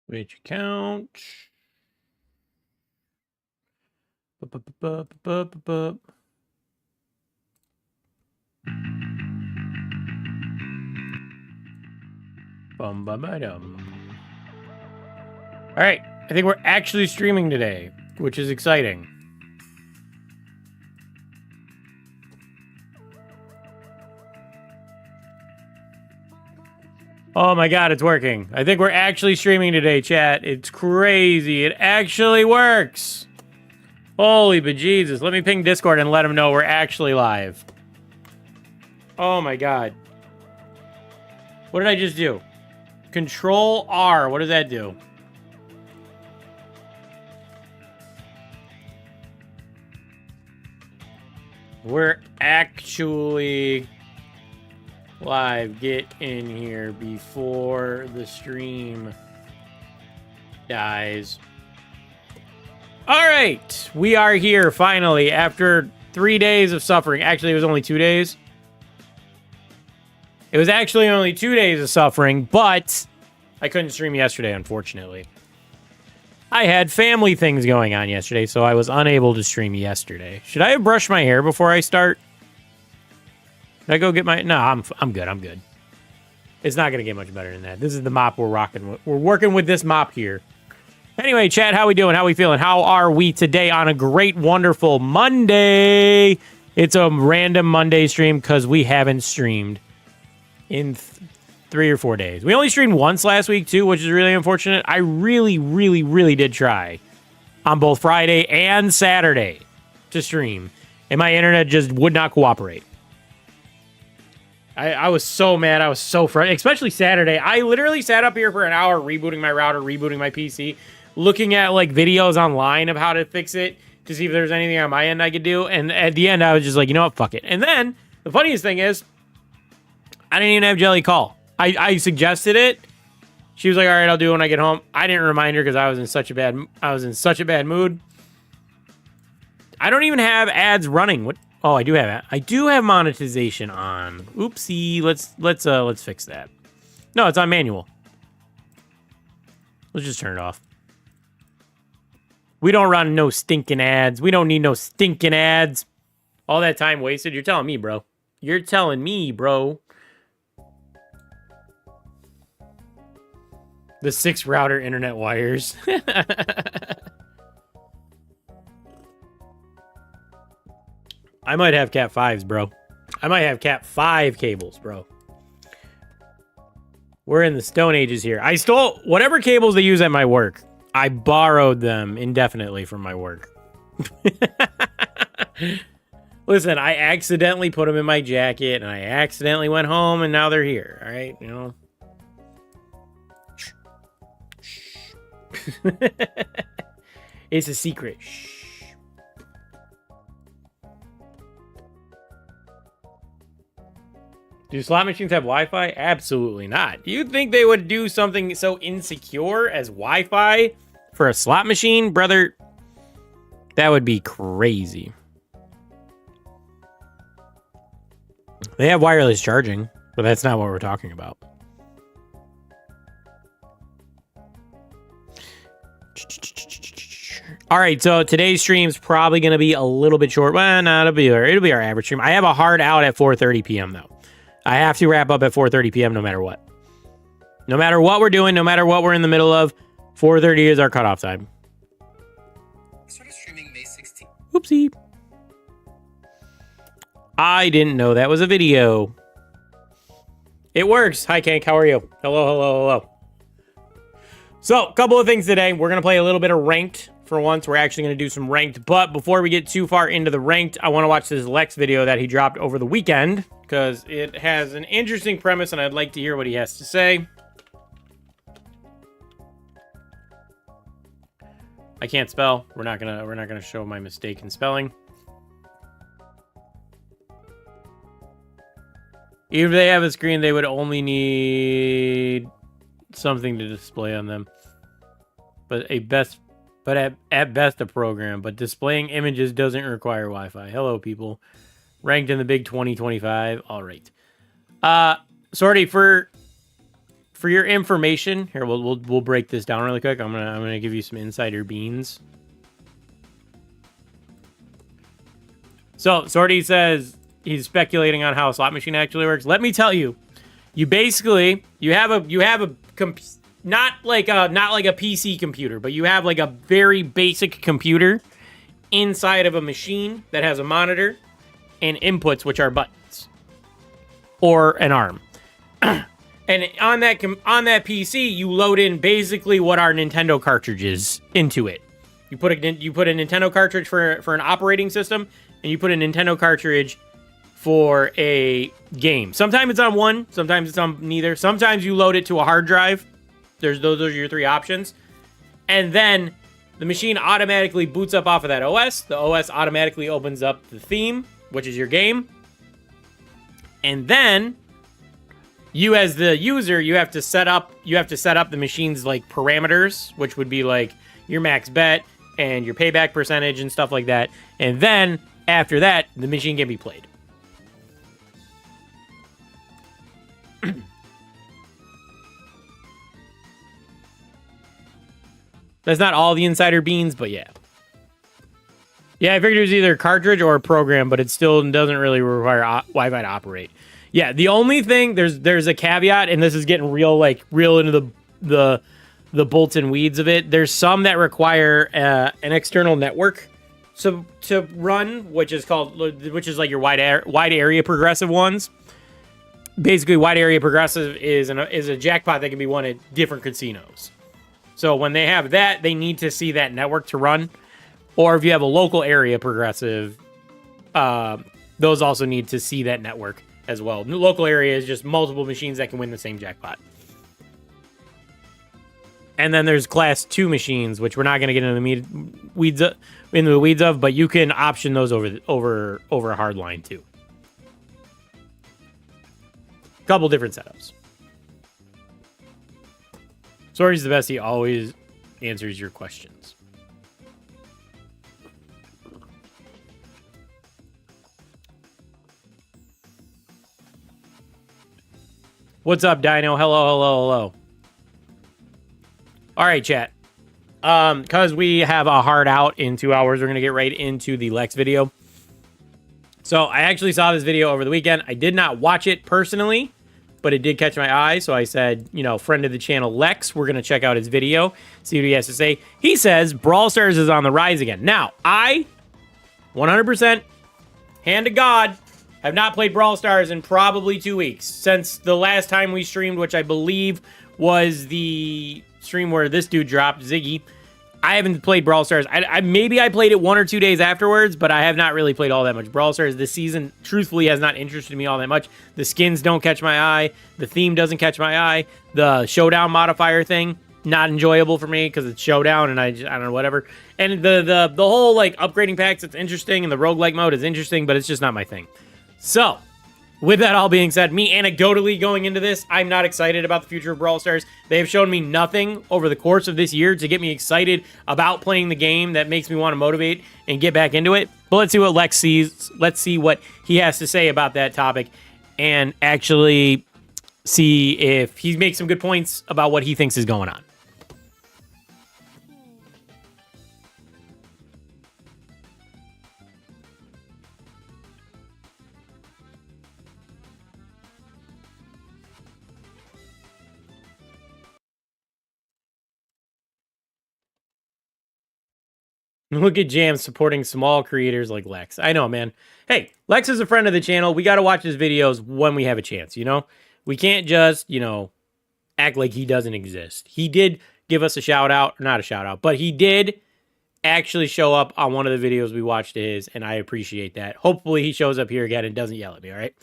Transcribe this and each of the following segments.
Which account? Bum bum dum. All right, I think we're actually streaming today, which is exciting. Oh my god, it's working. I think we're actually streaming today, chat. It's crazy. It actually works. Holy bejesus. Let me ping Discord and let them know we're actually live. Oh my god. What did I just do? Control R. What does that do? We're actually live. Get in here before the stream dies. All right. We are here finally after 3 days of suffering. Actually, it was only 2 days. It was actually only 2 days of suffering, but I couldn't stream yesterday, unfortunately. I had family things going on yesterday, so I was unable to stream yesterday. Should I have brushed my hair before I start? Should I go get my... No, I'm good. I'm good. It's not going to get much better than that. This is the mop we're rocking with. We're working with this mop here. Anyway, chat, how we doing? How we feeling? How are we today on a great, wonderful Monday? It's a random Monday stream because we haven't streamed in 3 or 4 days. We only streamed once last week, too, which is really unfortunate. I really did try on both Friday and Saturday to stream, and my internet just would not cooperate. I was so mad. I was so frustrated, especially Saturday. I literally sat up here for an hour rebooting my router, rebooting my PC, looking at like videos online of how to fix it to see if there's anything on my end I could do. And at the end, I was just like, you know what, fuck it. And then the funniest thing is, I didn't even have Jelly call. I suggested it. She was like, all right, I'll do it when I get home. I didn't remind her because I was in such a bad mood. I don't even have ads running. What? Oh, I do have monetization on. Oopsie. Let's fix that. No, it's on manual. Let's just turn it off. We don't run no stinking ads. We don't need no stinking ads. All that time wasted. You're telling me, bro. You're telling me, bro. The 6 router internet wires. I might have Cat 5s, bro. I might have Cat 5 cables, bro. We're in the Stone Ages here. I stole whatever cables they use at my work. I borrowed them indefinitely from my work. Listen, I accidentally put them in my jacket, and I accidentally went home, and now they're here. All right, you know. It's a secret. Shh. Do slot machines have Wi-Fi? Absolutely not. Do you think they would do something so insecure as Wi-Fi for a slot machine, brother? That would be crazy. They have wireless charging, but that's not what we're talking about. All right, so today's stream's probably going to be a little bit short. Well, no, it'll be our average stream. I have a hard out at 4:30 p.m. though. I have to wrap up at 4:30 p.m. no matter what. No matter what we're doing, no matter what we're in the middle of, 4:30 is our cutoff time. Started streaming May 16th. Oopsie. I didn't know that was a video. It works. Hi, Kank. How are you? Hello. So, a couple of things today. We're going to play a little bit of ranked for once. We're actually going to do some ranked. But before we get too far into the ranked, I want to watch this Lex video that he dropped over the weekend, because it has an interesting premise, and I'd like to hear what he has to say. I can't spell. We're not gonna show my mistake in spelling. Even if they have a screen, they would only need something to display on them. But at best a program. But displaying images doesn't require Wi-Fi. Hello, people. Ranked in the big 2025. All right. Sorry, for for your information, here we'll break this down really quick. I'm gonna give you some insider beans. So Sorty says he's speculating on how a slot machine actually works. Let me tell you, you have a not like a PC computer, but you have like a very basic computer inside of a machine that has a monitor and inputs, which are buttons or an arm. And on that PC, you load in basically what are Nintendo cartridges into it. You put a Nintendo cartridge for an operating system, and you put a Nintendo cartridge for a game. Sometimes it's on one, sometimes it's on neither. Sometimes you load it to a hard drive. Those are your three options. And then the machine automatically boots up off of that OS. The OS automatically opens up the theme, which is your game. And then you as the user, you have to set up the machine's like parameters, which would be like your max bet and your payback percentage and stuff like that. And then after that, the machine can be played. That's not all the insider beans, but yeah. Yeah, I figured it was either a cartridge or a program, but it still doesn't really require Wi-Fi to operate. Yeah, the only thing, there's a caveat, and this is getting real into the bolts and weeds of it. There's some that require an external network to run, which is like your wide area progressive ones. Basically, wide area progressive is a jackpot that can be won at different casinos. So when they have that, they need to see that network to run. Or if you have a local area progressive, those also need to see that network as well. The local area is just multiple machines that can win the same jackpot. And then there's class 2 machines, which we're not going to get into the weeds of, but you can option those over a hard line too. Couple different setups. Sorry's the best. He always answers your questions. What's up, Dino? Hello. All right, chat. Because we have a hard out in 2 hours, we're going to get right into the Lex video. So I actually saw this video over the weekend. I did not watch it personally, but it did catch my eye. So I said, friend of the channel, Lex, we're going to check out his video, see what he has to say. He says Brawl Stars is on the rise again. Now, I 100%, hand to God, have not played Brawl Stars in probably 2 weeks. Since the last time we streamed, which I believe was the stream where this dude dropped, Ziggy. I haven't played Brawl Stars. Maybe I played it 1 or 2 days afterwards, but I have not really played all that much Brawl Stars. This season, truthfully, has not interested me all that much. The skins don't catch my eye. The theme doesn't catch my eye. The showdown modifier thing, not enjoyable for me because it's showdown and I don't know, whatever. And the whole like upgrading packs, it's interesting, and the roguelike mode is interesting, but it's just not my thing. So, with that all being said, me anecdotally going into this, I'm not excited about the future of Brawl Stars. They have shown me nothing over the course of this year to get me excited about playing the game that makes me want to motivate and get back into it. But let's see what Lex sees. Let's see what he has to say about that topic and actually see if he makes some good points about what he thinks is going on. Look at Jam supporting small creators like Lex. I know, man. Hey, Lex is a friend of the channel. We got to watch his videos when we have a chance, We can't just, act like he doesn't exist. He did give us a shout out, not a shout out, but he did actually show up on one of the videos we watched his, and I appreciate that. Hopefully he shows up here again and doesn't yell at me, all right?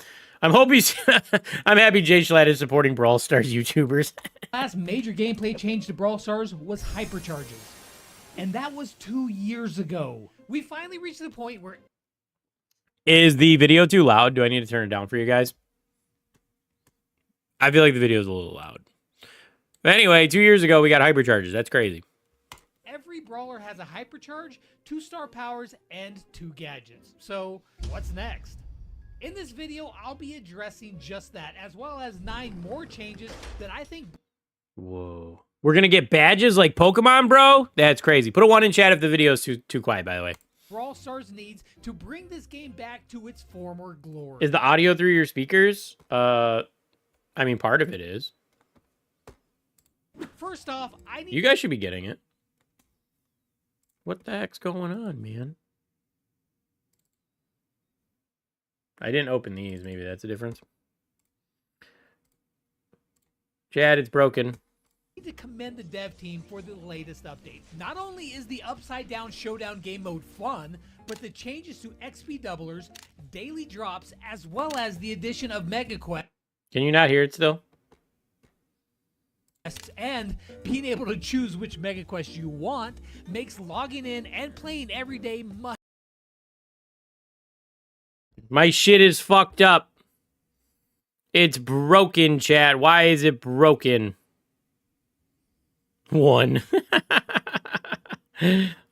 I'm happy Jay Schlatt is supporting Brawl Stars YouTubers. Last major gameplay change to Brawl Stars was hypercharges. And that was 2 years ago. We finally reached the point where... Is the video too loud? Do I need to turn it down for you guys? I feel like the video is a little loud. But anyway, 2 years ago, we got hypercharges. That's crazy. Every brawler has a hypercharge, 2-star powers, and 2 gadgets. So, what's next? In this video, I'll be addressing just that, as well as 9 more changes that I think Whoa. We're going to get badges like Pokemon, bro? That's crazy. Put a 1 in chat if the video is too quiet, by the way. Brawl Stars needs to bring this game back to its former glory. Is the audio through your speakers? I mean, part of it is. First off, I need... You guys should be getting it. What the heck's going on, man? I didn't open these. Maybe that's a difference. Chad, it's broken. To commend the dev team for the latest update. Not only is the Upside Down Showdown game mode fun, but the changes to XP doublers, daily drops, as well as the addition of Mega Quests Can you not hear it still? and being able to choose which Mega Quest you want makes logging in and playing every day much. My shit is fucked up. It's broken, chat. Why is it broken? 1.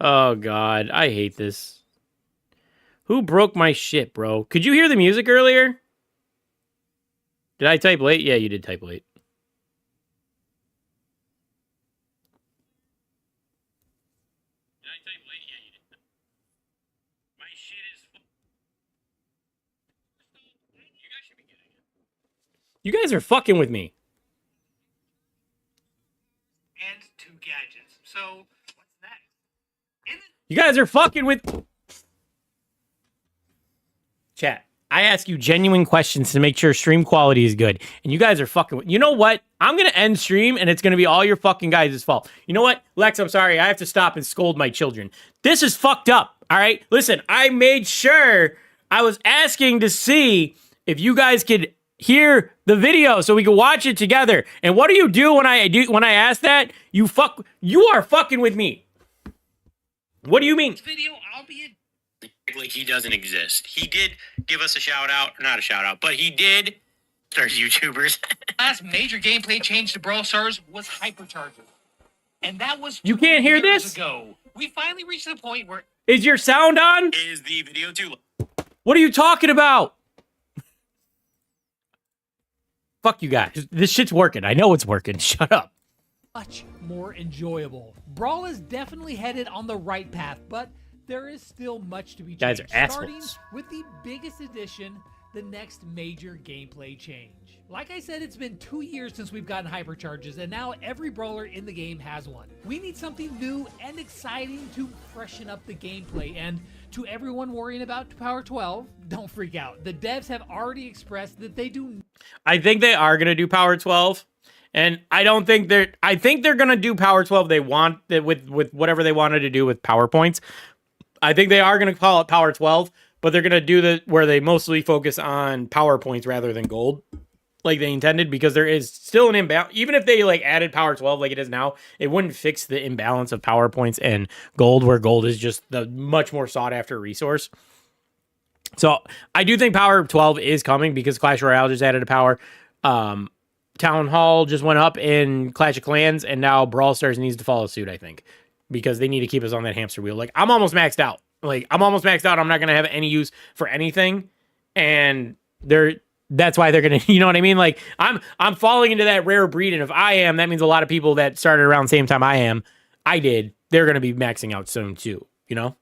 Oh, God. I hate this. Who broke my shit, bro? Could you hear the music earlier? Did I type late? Yeah, you did type late. Did I type late? Yeah, you did. My shit is... You guys should be getting it. You guys are fucking with me. And 2 gadgets. So, what's next? You guys are fucking with... Chat, I ask you genuine questions to make sure stream quality is good. And you guys are fucking with... You know what? I'm going to end stream, and it's going to be all your fucking guys' fault. You know what? Lex, I'm sorry. I have to stop and scold my children. This is fucked up, all right? Listen, I made sure I was asking to see if you guys could hear the video so we could watch it together. And what do you do when I ask that? You are fucking with me. What do you mean? Video, I'll be like he doesn't exist. He did give us a shout out, not a shout out, but he did. There's YouTubers. Last major gameplay change to Brawl Stars was hypercharging, and that was You can't hear 2 years this? ago. We finally reached the point where Is your sound on? is the video too low? What are you talking about? Fuck you guys. This shit's working. I know it's working. Shut up. Much more enjoyable. Brawl is definitely headed on the right path, but there is still much to be Guys changed. are assholes. Starting with the biggest addition, the next major gameplay change. Like I said, it's been 2 years since we've gotten hypercharges, and now every brawler in the game has one. We need something new and exciting to freshen up the gameplay, and to everyone worrying about Power 12, don't freak out. The devs have already expressed that they do. I think they are going to do Power 12. And I don't think I think they're going to do Power 12. They want that with whatever they wanted to do with PowerPoints. I think they are going to call it Power 12, but they're going to do where they mostly focus on PowerPoints rather than gold like they intended, because there is still an imbalance. Even if they like added Power 12 like it is now, it wouldn't fix the imbalance of PowerPoints and gold, where gold is just the much more sought after resource. So I do think Power 12 is coming because Clash Royale just added a power. Town Hall just went up in Clash of Clans, and now Brawl Stars needs to follow suit, I think, because they need to keep us on that hamster wheel. Like, I'm almost maxed out. I'm not going to have any use for anything. And that's why they're going to, you know what I mean? Like, I'm falling into that rare breed. And if I am, that means a lot of people that started around the same time I did, they're going to be maxing out soon too, you know?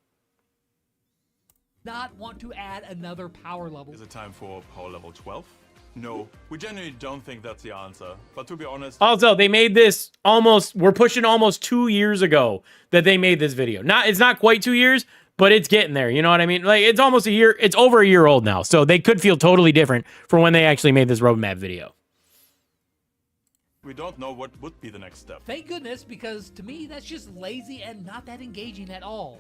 Not want to add another power level. Is it time for power level 12? No, we genuinely don't think that's the answer. But to be honest... Also, they made this we're pushing almost 2 years ago that they made this video. It's not quite 2 years, but it's getting there. You know what I mean? Like, it's almost a year. It's over a year old now. So they could feel totally different from when they actually made this roadmap video. We don't know what would be the next step. Thank goodness, because to me, that's just lazy and not that engaging at all.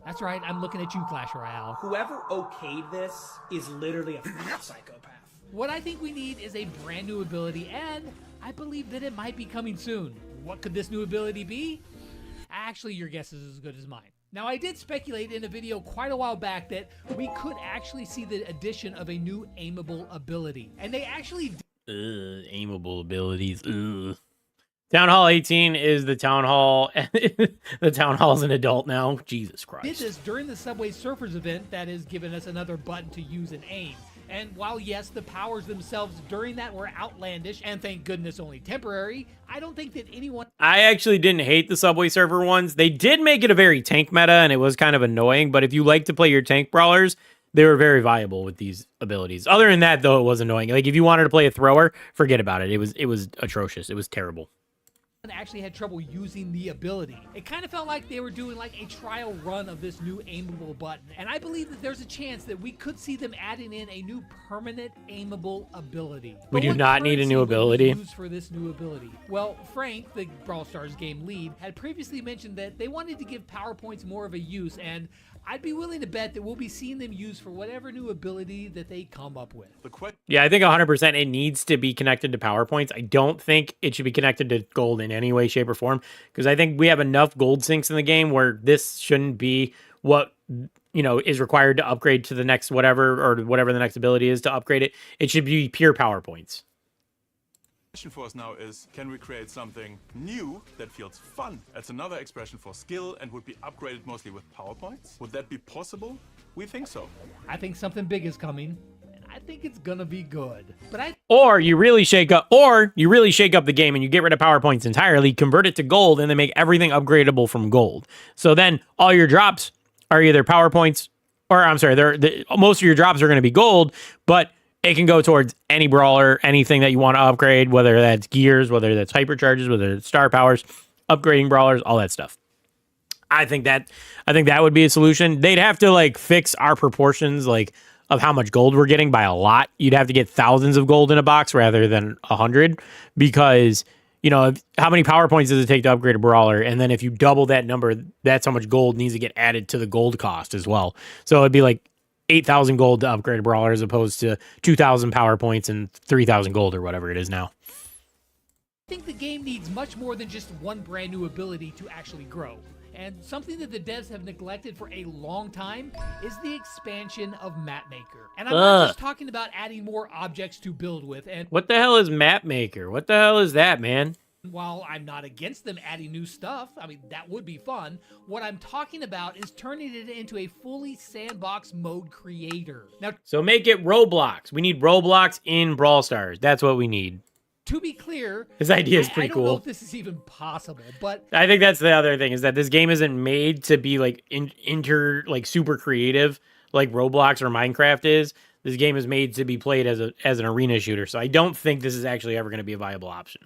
That's right, I'm looking at you, Clash Royale. Whoever okayed this is literally a psychopath. What I think we need is a brand new ability, and I believe that it might be coming soon. What could this new ability be? Actually, your guess is as good as mine. Now, I did speculate in a video quite a while back that we could actually see the addition of a new aimable ability. And they actually did. Aimable abilities. Ugh. Town Hall 18 is the Town Hall. The Town Hall's an adult now. Jesus Christ. Did this during the Subway Surfers event that has given us another button to use and aim. And while yes, the powers themselves during that were outlandish and thank goodness only temporary, I don't think that anyone I actually didn't hate the Subway Surfer ones. They did make it a very tank meta, and it was kind of annoying, but if you like to play your tank brawlers, they were very viable with these abilities. Other than that, though, it was annoying. Like, if you wanted to play a thrower, forget about it. It was atrocious. It was terrible. actually had trouble using the ability. It kind of felt like they were doing like a trial run of this new aimable button, and I believe that there's a chance that we could see them adding in a new permanent aimable ability. We do not need a new ability. Used for this new ability. Well, Frank, the Brawl Stars game lead, had previously mentioned that they wanted to give PowerPoints more of a use, and I'd be willing to bet that we'll be seeing them used for whatever new ability that they come up with. Yeah, I think 100% it needs to be connected to PowerPoints. I don't think it should be connected to gold in any way, shape, or form, because I think we have enough gold sinks in the game where this shouldn't be what, you know, is required to upgrade to the next whatever, or whatever the next ability is to upgrade it. It should be pure PowerPoints. Question for us now is, can we create something new that feels fun? That's another expression for skill and would be upgraded mostly with PowerPoints. Would that be possible? We think so. I think something big is coming, and I think it's gonna be good. But Or you really shake up the game and you get rid of PowerPoints entirely, convert it to gold, and then make everything upgradable from gold. So then all your drops are either PowerPoints, or I'm sorry, most of your drops are going to be gold, but it can go towards any brawler, anything that you want to upgrade, whether that's gears, whether that's hypercharges, whether it's star powers, upgrading brawlers, all that stuff. I think that would be a solution. They'd have to like fix our proportions, like of how much gold we're getting by a lot. You'd have to get thousands of gold in a box rather than 100, because you know, how many PowerPoints does it take to upgrade a brawler? And then if you double that number, that's how much gold needs to get added to the gold cost as well. So it'd be like 8,000 gold to upgrade a brawler as opposed to 2,000 PowerPoints and 3,000 gold or whatever it is now. I think the game needs much more than just one brand new ability to actually grow. And something that the devs have neglected for a long time is the expansion of Mapmaker. And I'm not just talking about adding more objects to build with. And what the hell is Mapmaker? What the hell is that, man? while I'm not against them adding new stuff, I mean, that would be fun. What I'm talking about is turning it into a fully sandbox mode creator. Now, so make it Roblox. We need Roblox in Brawl Stars. That's what we need. To be clear, this idea is pretty cool. I don't know if this is even possible, but I think that's the other thing, is that this game isn't made to be like super creative like Roblox or Minecraft is. This game is made to be played as an arena shooter. So I don't think this is actually ever going to be a viable option.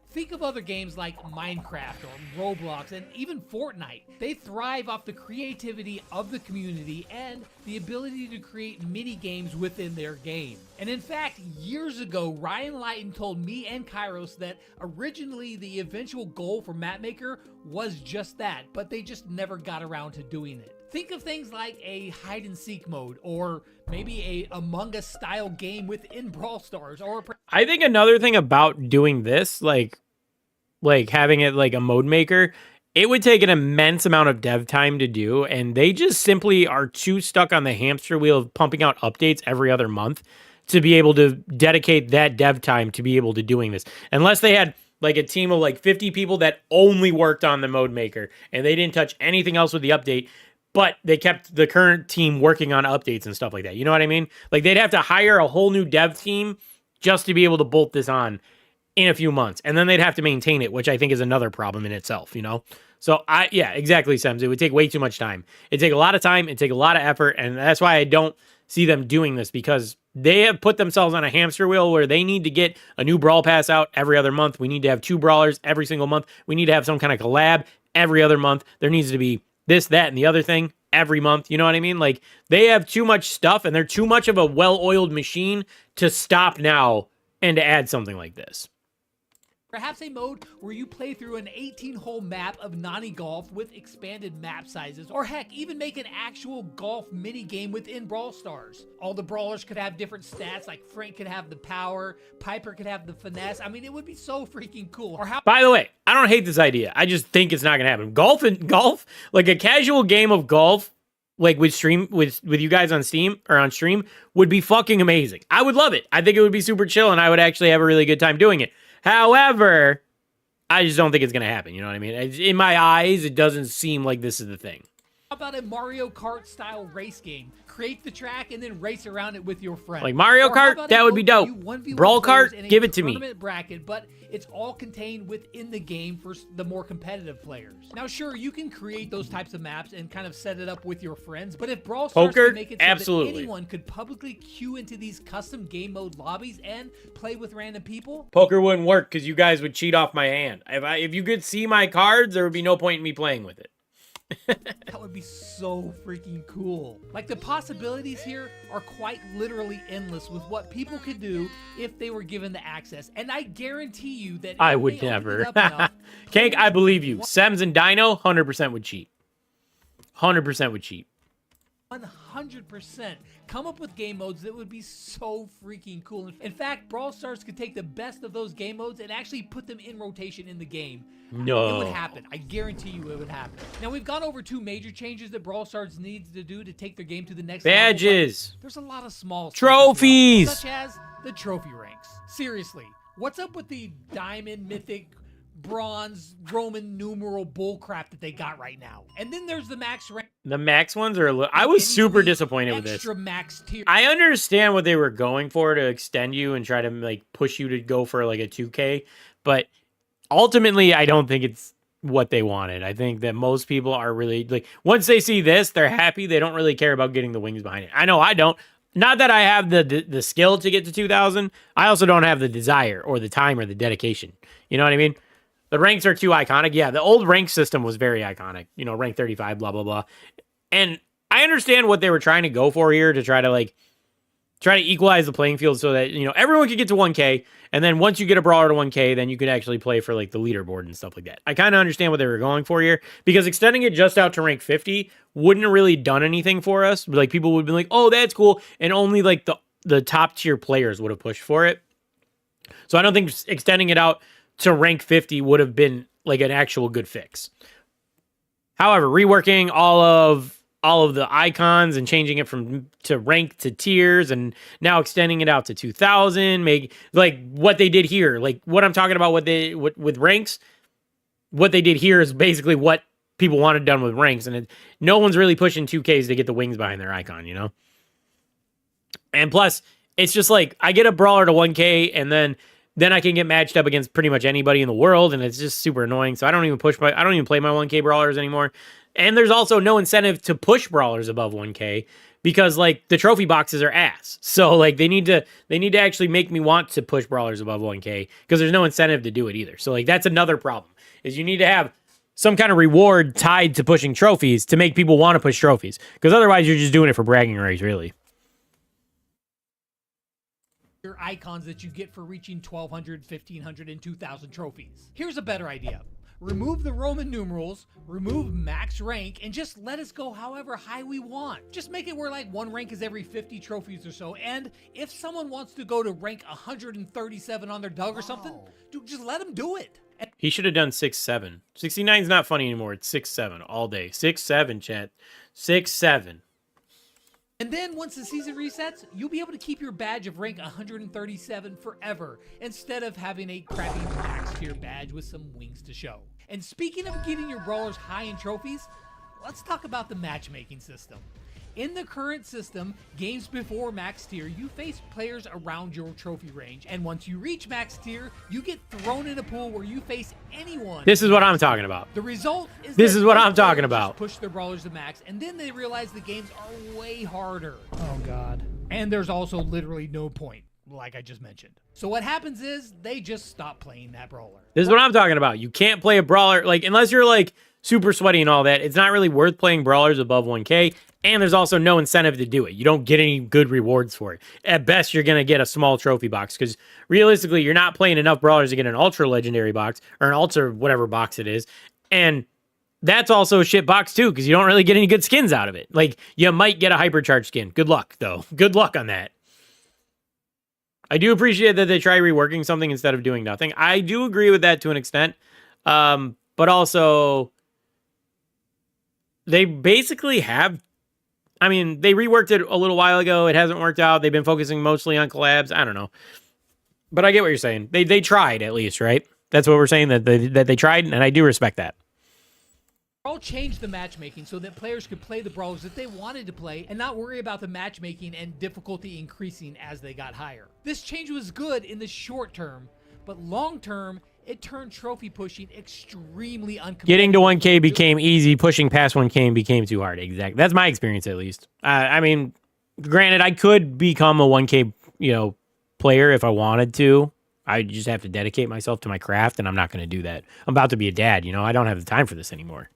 Think of other games like Minecraft or Roblox and even Fortnite. They thrive off the creativity of the community and the ability to create mini games within their game. And in fact, years ago, Ryan Lighton told me and Kairos that originally the eventual goal for Mapmaker was just that, but they just never got around to doing it. Think of things like a hide and seek mode, or maybe a Among Us style game within Brawl Stars, or I think another thing about doing this, like having it like a mode maker, it would take an immense amount of dev time to do, and they just simply are too stuck on the hamster wheel of pumping out updates every other month to be able to dedicate that dev time to be able to doing this. Unless they had like a team of like 50 people that only worked on the mode maker and they didn't touch anything else with the update, but they kept the current team working on updates and stuff like that. You know what I mean? Like they'd have to hire a whole new dev team just to be able to bolt this on in a few months. And then they'd have to maintain it, which I think is another problem in itself, you know? So yeah, exactly, Sems. It would take way too much time. It'd take a lot of time. It'd take a lot of effort. And that's why I don't see them doing this, because they have put themselves on a hamster wheel where they need to get a new Brawl Pass out every other month. We need to have 2 brawlers every single month. We need to have some kind of collab every other month. There needs to be this, that, and the other thing every month. You know what I mean? Like, they have too much stuff and they're too much of a well-oiled machine to stop now and to add something like this. Perhaps a mode where you play through an 18-hole map of Nani Golf with expanded map sizes, or heck, even make an actual golf mini-game within Brawl Stars. All the brawlers could have different stats, like Frank could have the power, Piper could have the finesse. I mean, it would be so freaking cool. Or how— By the way, I don't hate this idea. I just think it's not going to happen. Golf, like a casual game of golf, like with you guys on Steam or on stream, would be fucking amazing. I would love it. I think it would be super chill and I would actually have a really good time doing it. However, I just don't think it's going to happen. You know what I mean? In my eyes, it doesn't seem like this is the thing. How about a Mario Kart style race game? Create the track and then race around it with your friends. Like Mario Or how Kart, about that a would be dope. 1v1 Brawl players Kart, in a give it to me. tournament bracket, but it's all contained within the game for the more competitive players. Now, sure, you can create those types of maps and kind of set it up with your friends, but if Brawl Stars Poker, could make it so absolutely. that anyone could publicly queue into these custom game mode lobbies and play with random people, Poker wouldn't work because you guys would cheat off my hand. If you could see my cards, there would be no point in me playing with it. that would be so freaking cool. Like, the possibilities here are quite literally endless with what people could do if they were given the access. And I guarantee you that I if would they opened never. it up enough, Kank, I believe you. Sems and Dino, 100% would cheat. 100% would cheat. 100% come up with game modes that would be so freaking cool. In fact, Brawl Stars could take the best of those game modes and actually put them in rotation in the game. No. It would happen. I guarantee you it would happen. Now, we've gone over 2 major changes that Brawl Stars needs to do to take their game to the next level. Badges. There's a lot of small stuff Trophies. as well, such as the trophy ranks. Seriously, what's up with the diamond, mythic, bronze, Roman numeral bullcrap that they got right now? And then there's the max rank. The max ones are a little... I was super disappointed with this. Extra max tier. I understand what they were going for to extend you and try to like push you to go for like a 2K, but ultimately I don't think it's what they wanted. I think that most people are really like, once they see this, they're happy. They don't really care about getting the wings behind it. I know I don't. Not that I have the skill to get to 2,000. I also don't have the desire or the time or the dedication. You know what I mean? The ranks are too iconic. Yeah, the old rank system was very iconic. You know, rank 35, blah, blah, blah. And I understand what they were trying to go for here to try to equalize the playing field so that, you know, everyone could get to 1K. And then once you get a brawler to 1K, then you could actually play for like the leaderboard and stuff like that. I kind of understand what they were going for here because extending it just out to rank 50 wouldn't have really done anything for us. Like, people would be like, oh, that's cool. And only like the top tier players would have pushed for it. So I don't think extending it out to rank 50 would have been like an actual good fix. However, reworking all of the icons and changing it to rank to tiers and now extending it out to 2,000, make like what they did here, like what I'm talking about, with ranks, what they did here is basically what people wanted done with ranks, and no one's really pushing 2Ks to get the wings behind their icon, you know? And plus, it's just like, I get a brawler to 1K and then I can get matched up against pretty much anybody in the world, and it's just super annoying. So I don't even play my 1K brawlers anymore. And there's also no incentive to push brawlers above 1K because like the trophy boxes are ass. So like they need to actually make me want to push brawlers above 1K because there's no incentive to do it either. So like that's another problem, is you need to have some kind of reward tied to pushing trophies to make people want to push trophies, because otherwise you're just doing it for bragging rights, really. Your icons that you get for reaching 1,200, 1,500, and 2,000 trophies. Here's a better idea. Remove the Roman numerals, remove max rank, and just let us go however high we want. Just make it where like one rank is every 50 trophies or so, and if someone wants to go to rank 137 on their Doug or something, dude, just let them do it. He should have done 6-7. 69's not funny anymore. It's 6-7 all day. 6-7, chat. 6-7. And then once the season resets, you'll be able to keep your badge of rank 137 forever, instead of having a crappy max tier badge with some wings to show. And speaking of getting your brawlers high in trophies, let's talk about the matchmaking system. In the current system, games before max tier, you face players around your trophy range, and once you reach max tier, you get thrown in a pool where you face anyone. This is what I'm talking about. The result is This that is what most I'm talking players about. just push their brawlers to max, and then they realize the games are way harder. Oh god. And there's also literally no point, like I just mentioned. So what happens is they just stop playing that brawler. This is what I'm talking about. You can't play a brawler, like, unless you're like super sweaty and all that. It's not really worth playing brawlers above 1K. And there's also no incentive to do it. You don't get any good rewards for it. At best, you're going to get a small trophy box, because realistically, you're not playing enough brawlers to get an ultra legendary box or an ultra whatever box it is. And that's also a shit box too, because you don't really get any good skins out of it. Like, you might get a hypercharged skin. Good luck, though. Good luck on that. I do appreciate that they try reworking something instead of doing nothing. I do agree with that to an extent. But also, they basically have... I mean, they reworked it a little while ago. It hasn't worked out. They've been focusing mostly on collabs. I don't know. But I get what you're saying. They tried, at least, right? That's what we're saying, that they tried, and I do respect that. Brawl changed the matchmaking so that players could play the brawlers that they wanted to play and not worry about the matchmaking and difficulty increasing as they got higher. This change was good in the short term, but long term, it turned trophy pushing extremely uncompetitive. Getting to 1K became easy. Pushing past 1K became too hard. Exactly. That's my experience, at least. I mean, granted, I could become a 1K, player if I wanted to. I just have to dedicate myself to my craft, and I'm not going to do that. I'm about to be a dad, I don't have the time for this anymore.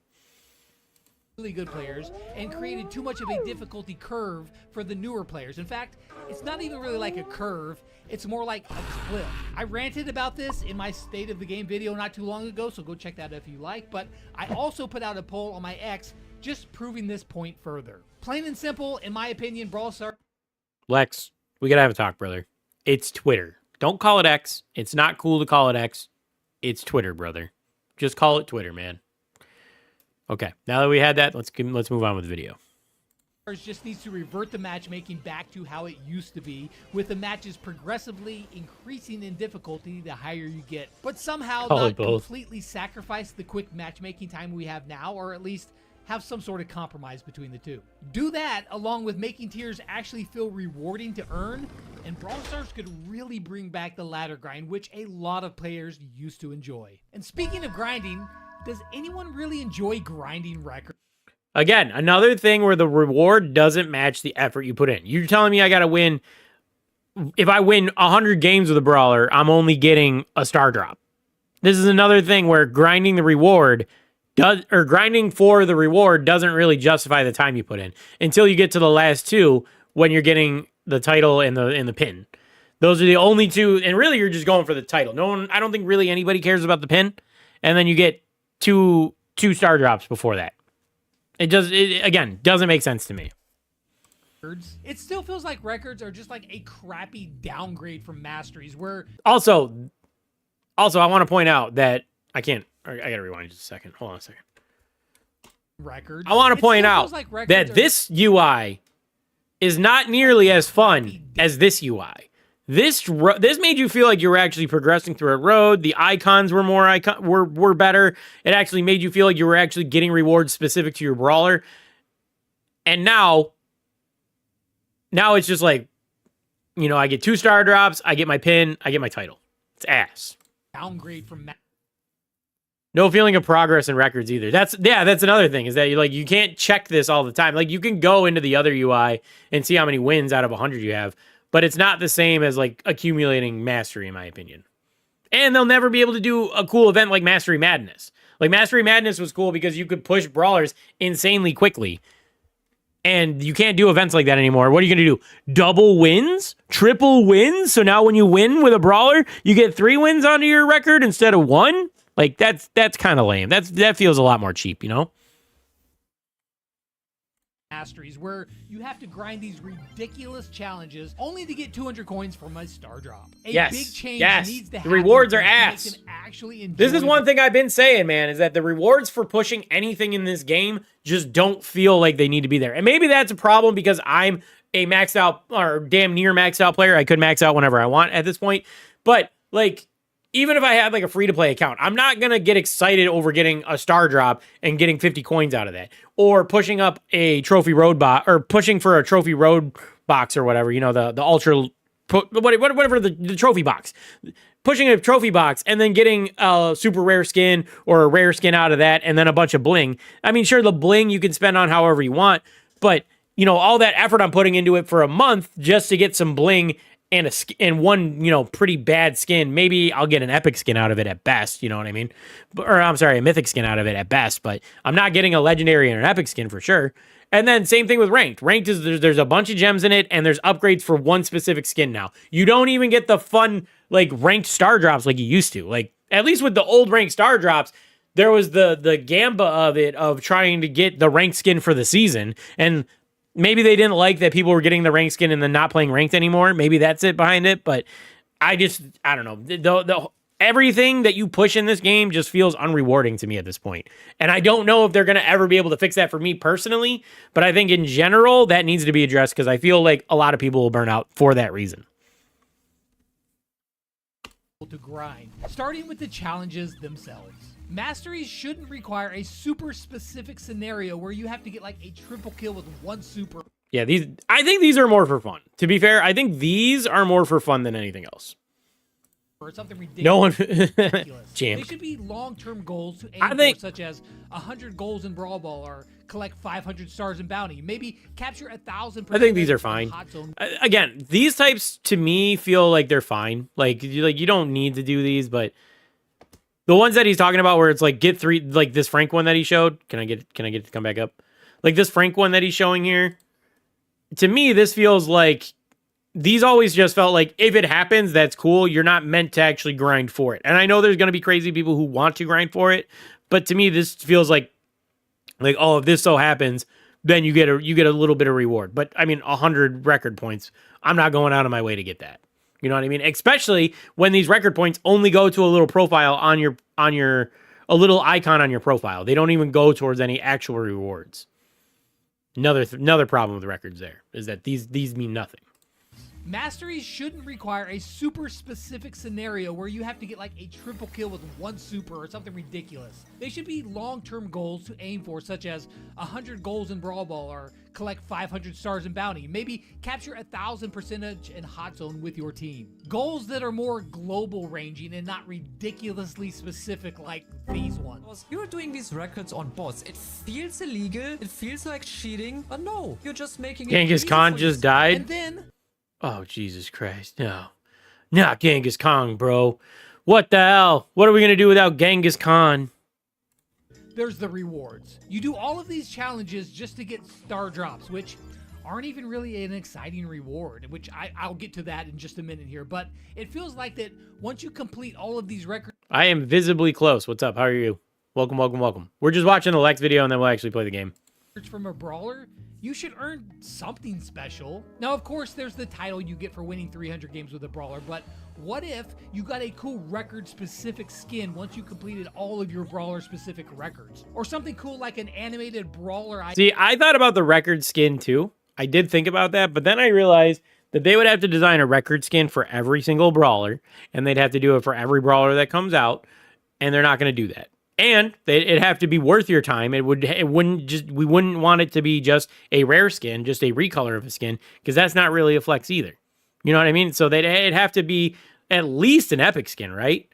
Really good players and created too much of a difficulty curve for the newer players. In fact, it's not even really like a curve. It's more like a cliff. I ranted about this in my State of the Game video not too long ago, so go check that out if you like. But I also put out a poll on my X just proving this point further. Plain and simple, in my opinion, Brawl Stars. Lex, we got to have a talk, brother. It's Twitter. Don't call it X. It's not cool to call it X. It's Twitter, brother. Just call it Twitter, man. Okay, now that we had that, let's move on with the video. Just needs to revert the matchmaking back to how it used to be, with the matches progressively increasing in difficulty the higher you get, but somehow not completely sacrifice the quick matchmaking time we have now, or at least have some sort of compromise between the two. Do that along with making tiers actually feel rewarding to earn, and Brawl Stars could really bring back the ladder grind, which a lot of players used to enjoy. And speaking of grinding, does anyone really enjoy grinding records? Again, another thing where the reward doesn't match the effort you put in. You're telling me I got to win. If I win 100 games with a brawler, I'm only getting a star drop. This is another thing where grinding for the reward doesn't really justify the time you put in until you get to the last two when you're getting the title and the pin. Those are the only two, and really you're just going for the title. I don't think really anybody cares about the pin, and then you get two star drops before that. It again doesn't make sense to me. It still feels like records are just like a crappy downgrade from masteries. Where also I want to point out that I gotta rewind just a second. Hold on a second. Records. I want to point out that this UI is not nearly as fun as this UI. This made you feel like you were actually progressing through a road. The icons were were better. It actually made you feel like you were actually getting rewards specific to your brawler. And now it's just like, I get 2 star drops, I get my pin, I get my title. It's ass. Downgrade from no feeling of progress in records either. That's another thing, is that you can't check this all the time. Like, you can go into the other UI and see how many wins out of 100 you have, but it's not the same as accumulating mastery, in my opinion. And they'll never be able to do a cool event like Mastery Madness. Like, Mastery Madness was cool because you could push brawlers insanely quickly. And you can't do events like that anymore. What are you going to do? Double wins? Triple wins? So now when you win with a brawler, you get 3 wins onto your record instead of 1? Like, that's kind of lame. That feels a lot more cheap, Masteries, where you have to grind these ridiculous challenges only to get 200 coins from a star drop. Big change needs to happen. The rewards are ass. This is one thing I've been saying, man, is that the rewards for pushing anything in this game just don't feel like they need to be there. And maybe that's a problem because I'm a maxed out or damn near maxed out player. I could max out whenever I want at this point. But even if I had a free-to-play account, I'm not going to get excited over getting a star drop and getting 50 coins out of that. Or pushing up a trophy road box, or pushing for a trophy road box or whatever, the ultra, whatever the trophy box. Pushing a trophy box and then getting a super rare skin or a rare skin out of that and then a bunch of bling. I mean, sure, the bling you can spend on however you want, but, all that effort I'm putting into it for a month just to get some bling and one, pretty bad skin. Maybe I'll get an epic skin out of it at best, you know what I mean? Or I'm sorry, a mythic skin out of it at best, but I'm not getting a legendary and an epic skin for sure. And then same thing with ranked. Ranked is there's a bunch of gems in it, and there's upgrades for one specific skin now. You don't even get the fun ranked star drops like you used to. At least with the old ranked star drops, there was the gamba of it, of trying to get the ranked skin for the season. And maybe they didn't like that people were getting the ranked skin and then not playing ranked anymore. Maybe that's it behind it. But I don't know. Everything that you push in this game just feels unrewarding to me at this point. And I don't know if they're going to ever be able to fix that for me personally. But I think in general, that needs to be addressed because I feel like a lot of people will burn out for that reason. To grind, starting with the challenges themselves. Masteries shouldn't require a super specific scenario where you have to get like a triple kill with one super. Yeah, I think these are more for fun. To be fair, I think these are more for fun than anything else. Or something ridiculous. No one They should be long-term goals to aim for, such as 100 goals in Brawl Ball or collect 500 stars in Bounty. Maybe capture 1,000. I think these are fine. Again, these types to me feel like they're fine. Like you don't need to do these, but the ones that he's talking about where it's like get 3, like this Frank one that he showed. Can I get it to come back up? Like this Frank one that he's showing here. To me, this feels like these always just felt like if it happens, that's cool. You're not meant to actually grind for it. And I know there's going to be crazy people who want to grind for it, but to me, this feels like oh, if this so happens, then you get a little bit of reward. But I mean, 100 record points. I'm not going out of my way to get that. You know what I mean? Especially when these record points only go to a little profile on your a little icon on your profile. They don't even go towards any actual rewards. Another problem with records there is that these mean nothing. Masteries shouldn't require a super specific scenario where you have to get like a triple kill with one super or something ridiculous. They should be long-term goals to aim for, such as 100 goals in Brawl Ball or collect 500 stars in Bounty. Maybe capture 1,000% in Hot Zone with your team. Goals that are more global ranging and not ridiculously specific like these ones. You're doing these records on bots. It feels illegal. It feels like cheating. But no, you're just making it. Genghis Khan just died. And then oh, Jesus Christ. No. Not Genghis Khan, bro. What the hell? What are we going to do without Genghis Khan? there's the rewards. You do all of these challenges just to get star drops, which aren't even really an exciting reward, which I'll get to that in just a minute here. But it feels like that once you complete all of these records... I am visibly close. What's up? How are you? Welcome, welcome, welcome. We're just watching the Lex video, and then we'll actually play the game. ...from a brawler, you should earn something special. Now, of course, there's the title you get for winning 300 games with a brawler, but what if you got a cool record-specific skin once you completed all of your brawler-specific records? Or something cool like an animated brawler... See, I thought about the record skin, too. I did think about that, but then I realized that they would have to design a record skin for every single brawler, and they'd have to do it for every brawler that comes out, and they're not going to do that. And it'd have to be worth your time. We wouldn't want it to be just a rare skin, just a recolor of a skin, because that's not really a flex either. You know what I mean? So it'd have to be at least an epic skin, right?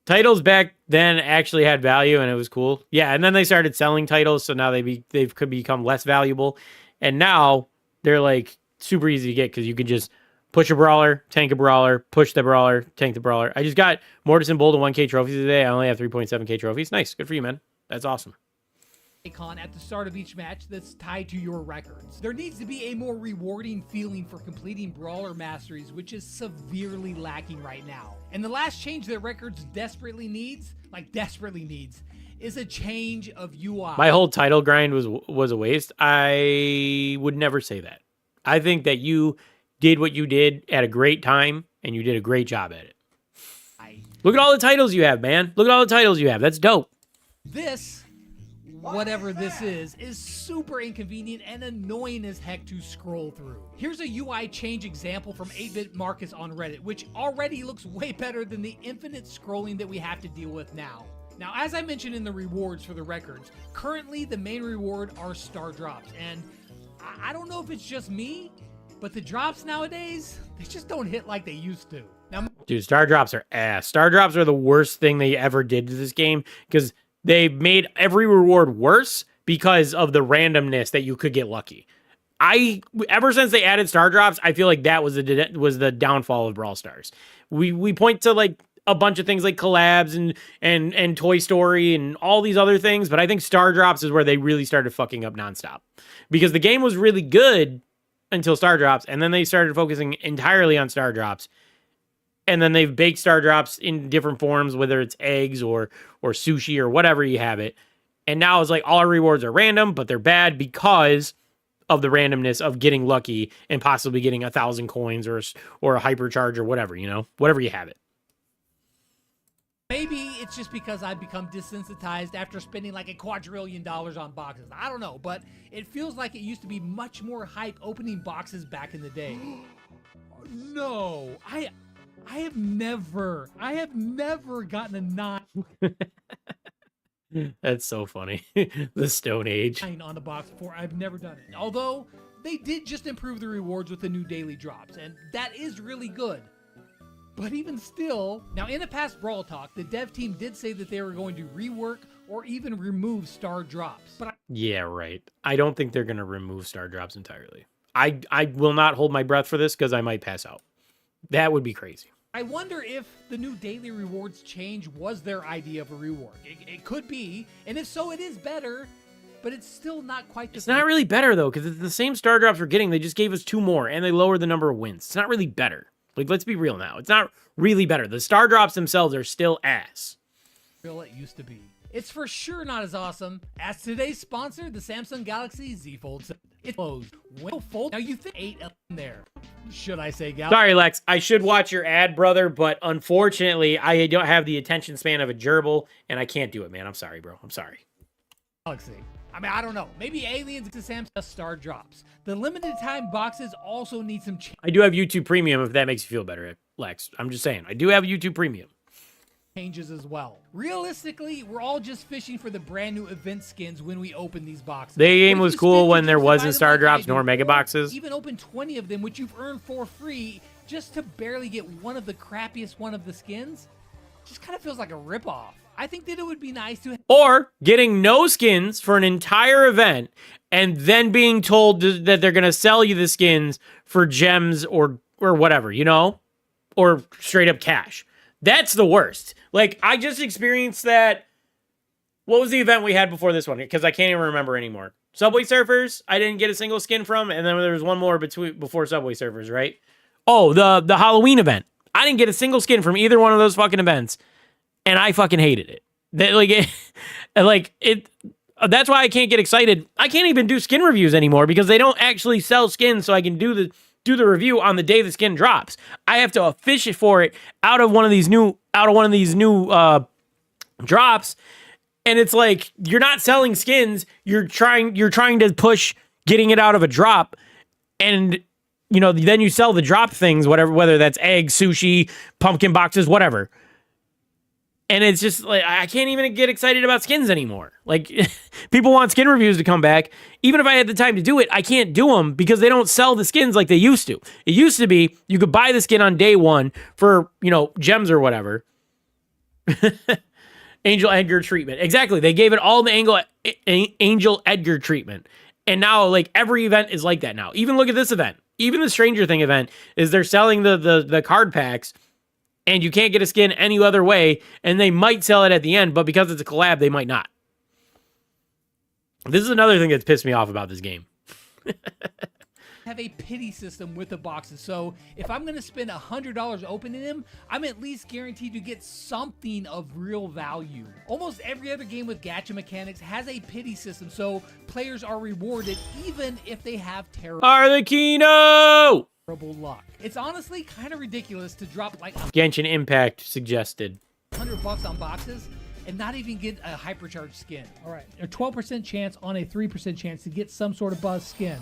Titles back then actually had value and it was cool. Yeah, and then they started selling titles, so now they could become less valuable. And now they're like super easy to get because you could just push a brawler, tank a brawler, push the brawler, tank the brawler. I just got Mortis and Bull to 1K trophies today. I only have 3.7K trophies. Nice. Good for you, man. That's awesome. Icon at the start of each match that's tied to your records. There needs to be a more rewarding feeling for completing brawler masteries, which is severely lacking right now. And the last change that records desperately needs, is a change of UI. My whole title grind was a waste. I would never say that. I think that you did what you did at a great time, and you did a great job at it. Look at all the titles you have, man. Look at all the titles you have. That's dope. This, whatever this is super inconvenient and annoying as heck to scroll through. Here's a UI change example from 8-Bit Marcus on Reddit, which already looks way better than the infinite scrolling that we have to deal with now. Now, as I mentioned in the rewards for the records, currently the main reward are star drops, and I don't know if it's just me, but the drops nowadays, they just don't hit like they used to. Now, dude, star drops are ass. Star drops are the worst thing they ever did to this game because they made every reward worse because of the randomness that you could get lucky. Ever since they added star drops, I feel like that was the downfall of Brawl Stars. We point to like a bunch of things like collabs and Toy Story and all these other things, but I think star drops is where they really started fucking up nonstop because the game was really good until star drops, and then they started focusing entirely on star drops. And then they've baked star drops in different forms, whether it's eggs or sushi or whatever you have it. And now it's like all our rewards are random, but they're bad because of the randomness of getting lucky and possibly getting 1,000 coins or a hypercharge or whatever, you know, whatever you have it. maybe it's just because I've become desensitized after spending like $1 quadrillion on boxes. I don't know, but it feels like it used to be much more hype opening boxes back in the day. No, I have never gotten a 9 That's so funny. The Stone Age. on the box before. I've never done it. Although they did just improve the rewards with the new daily drops, and that is really good. But even still, now in a past Brawl Talk, the dev team did say that they were going to rework or even remove star drops. But Yeah, right. I don't think they're going to remove star drops entirely. I will not hold my breath for this because I might pass out. That would be crazy. I wonder if the new daily rewards change was their idea of a reward. It could be, and if so, it is better, but it's still not quite the It's not really better, though, because it's the same star drops we're getting. They just gave us 2 more, and they lowered the number of wins. It's not really better. Like, let's be real now. It's not really better. The star drops themselves are still ass. real it used to be. It's for sure not as awesome as today's sponsor, the Samsung Galaxy Z Fold 7. It's closed. Will fold. Now you think 8 in there. Should I say Galaxy? Sorry, Lex. I should watch your ad, brother, but unfortunately, I don't have the attention span of a gerbil, and I can't do it, man. I'm sorry, bro. I'm sorry. Galaxy. I mean, I don't know. Maybe aliens to Samsung star drops. The limited time boxes also need some I do have YouTube Premium if that makes you feel better, Lex. I'm just saying. I do have YouTube Premium. changes as well. Realistically, we're all just fishing for the brand new event skins when we open these boxes. The game But if was you cool spend when there just to wasn't buy them star like I drops do, nor mega or boxes. Even open 20 of them, which you've earned for free, just to barely get one of the crappiest one of the skins, just kind of feels like a ripoff. I think that it would be nice to Or getting no skins for an entire event and then being told that they're going to sell you the skins for gems or whatever, you know? Or straight up cash. That's the worst. Like, I just experienced that. What was the event we had before this one? Because I can't even remember anymore. Subway Surfers, I didn't get a single skin from, and then there was one more before Subway Surfers, right? Oh, the Halloween event. I didn't get a single skin from either one of those fucking events, and I fucking hated it. That's why I can't get excited. I can't even do skin reviews anymore because they don't actually sell skins, so I can do the review on the day the skin drops. I have to fish it for it out of one of these new drops, and it's like you're not selling skins. You're trying to push getting it out of a drop, and then you sell the drop things, whether that's eggs, sushi, pumpkin boxes, whatever. And it's just like, I can't even get excited about skins anymore. Like, people want skin reviews to come back. Even if I had the time to do it, I can't do them because they don't sell the skins like they used to. It used to be you could buy the skin on day one for, gems or whatever. Angel Edgar treatment. Exactly. They gave it all the Angel Edgar treatment. And now, like, every event is like that now. Even look at this event. Even the Stranger Thing event is they're selling the card packs, and you can't get a skin any other way, and they might sell it at the end, but because it's a collab, they might not. This is another thing that's pissed me off about this game. have a pity system with the boxes. So if I'm going to spend $100 opening them, I'm at least guaranteed to get something of real value. Almost every other game with gacha mechanics has a pity system, so players are rewarded even if they have terrible luck. It's honestly kind of ridiculous to drop like Genshin Impact suggested $100 on boxes and not even get a hypercharged skin. All right, a 12% chance on a 3% chance to get some sort of buzz skin.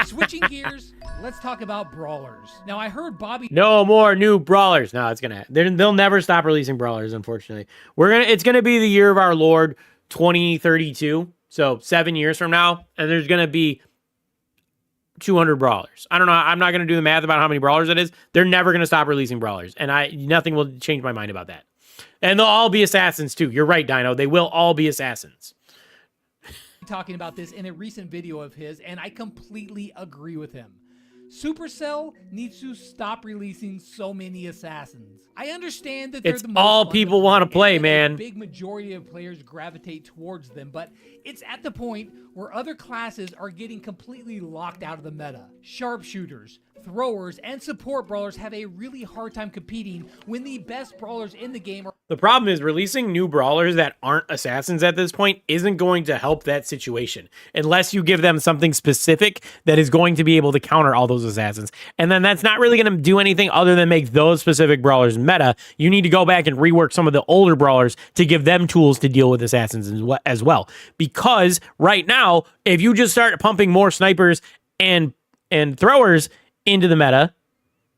Switching gears, let's talk about brawlers. Now, I heard Bobby. No more new brawlers. No, they'll never stop releasing brawlers. Unfortunately, it's gonna be the year of our Lord 2032. So 7 years from now, and there's gonna be 200 brawlers. I don't know. I'm not gonna do the math about how many brawlers it is. They're never gonna stop releasing brawlers, and nothing will change my mind about that. And they'll all be assassins too. You're right, Dino. They will all be assassins. Talking about this in a recent video of his, and I completely agree with him. Supercell needs to stop releasing so many assassins. I understand that they're it's the most all people want to play, man. A big majority of players gravitate towards them, but it's at the point where other classes are getting completely locked out of the meta. Sharpshooters, throwers, and support brawlers have a really hard time competing when the best brawlers in the game are. The problem is releasing new brawlers that aren't assassins at this point isn't going to help that situation unless you give them something specific that is going to be able to counter all those assassins. And then that's not really going to do anything other than make those specific brawlers meta. You need to go back and rework some of the older brawlers to give them tools to deal with assassins as well. Because right now, if you just start pumping more snipers and throwers into the meta,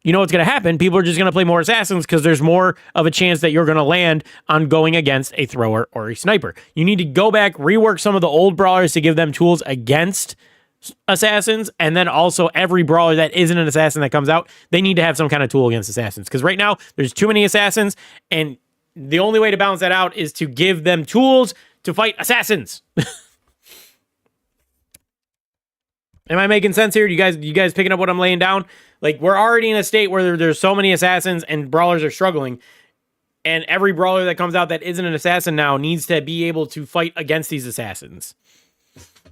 you know what's going to happen? People are just going to play more assassins because there's more of a chance that you're going to land on going against a thrower or a sniper. You need to go back, rework some of the old brawlers to give them tools against assassins, and then also every brawler that isn't an assassin that comes out, they need to have some kind of tool against assassins. Because right now, there's too many assassins, and the only way to balance that out is to give them tools to fight assassins. Am I making sense here? You guys picking up what I'm laying down? Like, we're already in a state where there's so many assassins and brawlers are struggling. And every brawler that comes out that isn't an assassin now needs to be able to fight against these assassins.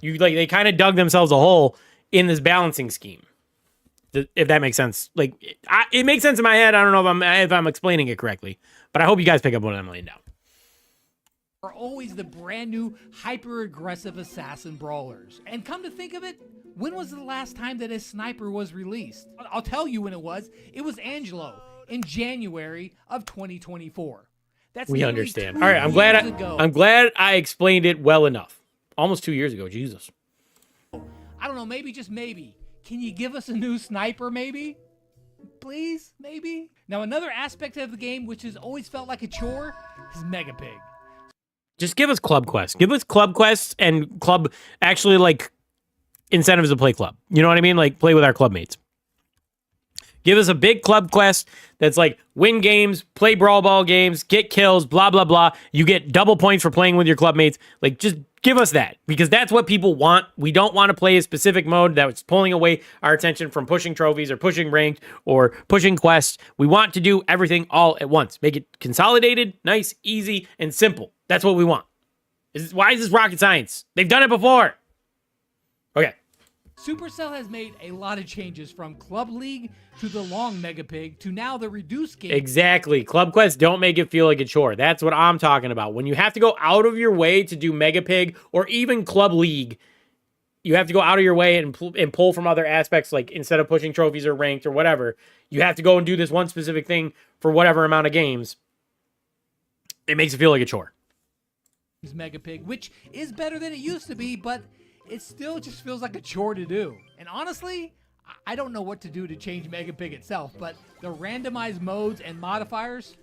They kind of dug themselves a hole in this balancing scheme. If that makes sense. Like, it makes sense in my head. I don't know if I'm explaining it correctly. But I hope you guys pick up what I'm laying down. Are always the brand new hyper-aggressive assassin brawlers. And come to think of it, when was the last time that a sniper was released? I'll tell you when it was. It was Angelo in January of 2024. That's we nearly understand. 2 All right, I'm glad I explained it well enough. Almost 2 years ago, Jesus. I don't know, maybe, just maybe. Can you give us a new sniper, maybe? Please, maybe? Now, another aspect of the game which has always felt like a chore is Mega Pig. Just give us club quests. Give us club quests and club, actually, like, incentives to play club. You know what I mean? Like, play with our club mates. Give us a big club quest that's like, win games, play brawl ball games, get kills, blah, blah, blah. You get double points for playing with your club mates. Like, just give us that, because that's what people want. We don't want to play a specific mode that's pulling away our attention from pushing trophies or pushing ranked or pushing quests. We want to do everything all at once. Make it consolidated, nice, easy, and simple. That's what we want. Why is this rocket science? They've done it before. Okay. Supercell has made a lot of changes from Club League to the long Mega Pig to now the reduced game. Exactly. Club quests don't make it feel like a chore. That's what I'm talking about. When you have to go out of your way to do Mega Pig or even Club League, you have to go out of your way and pull from other aspects, like instead of pushing trophies or ranked or whatever, you have to go and do this one specific thing for whatever amount of games. It makes it feel like a chore. Mega Pig, which is better than it used to be, but it still just feels like a chore to do. And honestly, I don't know what to do to change Mega Pig itself, but the randomized modes and modifiers,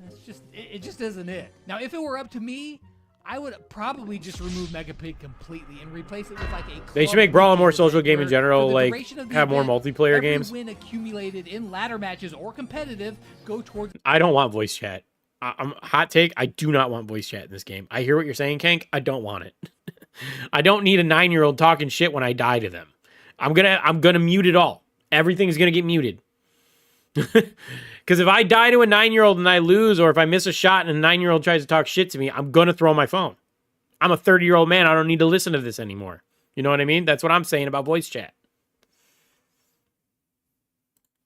it just isn't it. Now, if it were up to me, I would probably just remove Mega Pig completely and replace it with like a. They should make Brawl a more social game in general, like have more multiplayer games. Win accumulated in ladder matches or competitive go towards. I don't want voice chat. Hot take, I do not want voice chat in this game. I hear what you're saying, Kank. I don't want it. I don't need a 9-year-old talking shit when I die to them. I'm gonna mute it all. Everything's gonna get muted. Because if I die to a 9-year-old and I lose, or if I miss a shot and a 9-year-old tries to talk shit to me, I'm gonna throw my phone. I'm a 30-year-old man. I don't need to listen to this anymore. You know what I mean? That's what I'm saying about voice chat.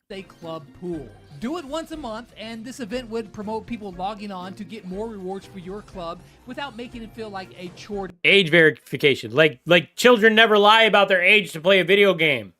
A club pool. Do it once a month, and this event would promote people logging on to get more rewards for your club without making it feel like a chore. Age verification. Like children never lie about their age to play a video game.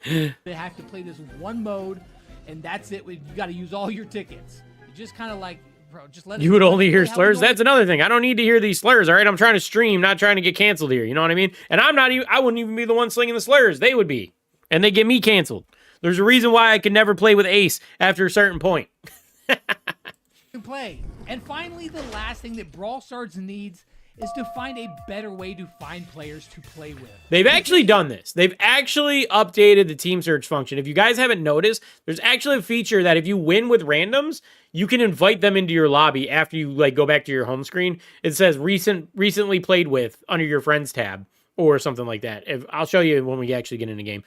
They have to play this one mode, and that's it. You got to use all your tickets. You just kind of like, bro, just let. You would only hear slurs. That's another thing. I don't need to hear these slurs. All right, I'm trying to stream, not trying to get canceled here. You know what I mean? And I wouldn't even be the one slinging the slurs. They would be, and they get me canceled. There's a reason why I can never play with Ace after a certain point. Play. And finally, the last thing that Brawl Stars needs is to find a better way to find players to play with. They've actually done this. They've actually updated the team search function. If you guys haven't noticed, there's actually a feature that if you win with randoms, you can invite them into your lobby after you go back to your home screen. It says recently played with under your friends tab or something like that. I'll show you when we actually get in the game.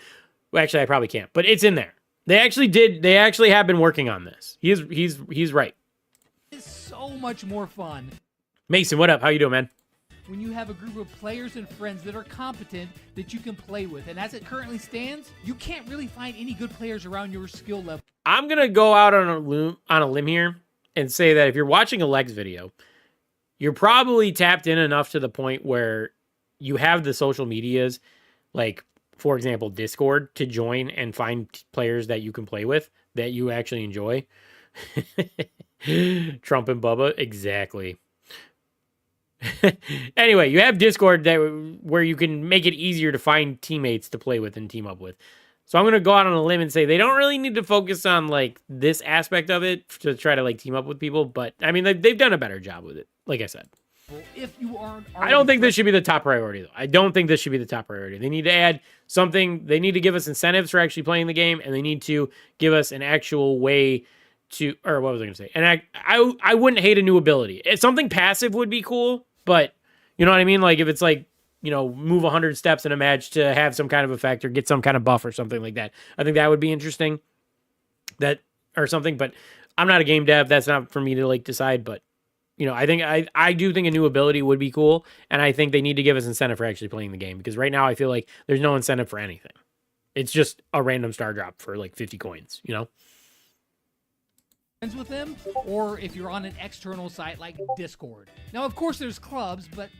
Well, actually, I probably can't, but it's in there. They actually have been working on this. He's right. It's so much more fun. Mason, what up? How you doing, man? When you have a group of players and friends that are competent that you can play with. And as it currently stands, you can't really find any good players around your skill level. I'm going to go out on a limb here and say that if you're watching a Lex video, you're probably tapped in enough to the point where you have the social medias, like, for example, Discord, to join and find players that you can play with that you actually enjoy. Trump and Bubba, exactly. Anyway, you have Discord where you can make it easier to find teammates to play with and team up with. So I'm going to go out on a limb and say they don't really need to focus on like this aspect of it to try to like team up with people. But I mean, they've done a better job with it. Like I said, If you aren't, I don't think this should be the top priority though. I don't think this should be the top priority. They need to add something. They need to give us incentives for actually playing the game, and they need to give us an actual way to, or what was I going to say? And I wouldn't hate a new ability. If something passive would be cool, but you know what I mean? Like if it's like, you know, move 100 steps in a match to have some kind of effect or get some kind of buff or something like that. I think that would be interesting. That or something, but I'm not a game dev. That's not for me to like decide, but you know, I do think a new ability would be cool, and I think they need to give us incentive for actually playing the game because right now I feel like there's no incentive for anything. It's just a random star drop for like 50 coins, you know? friends with them, or if you're on an external site like Discord. Now, of course, there's clubs, but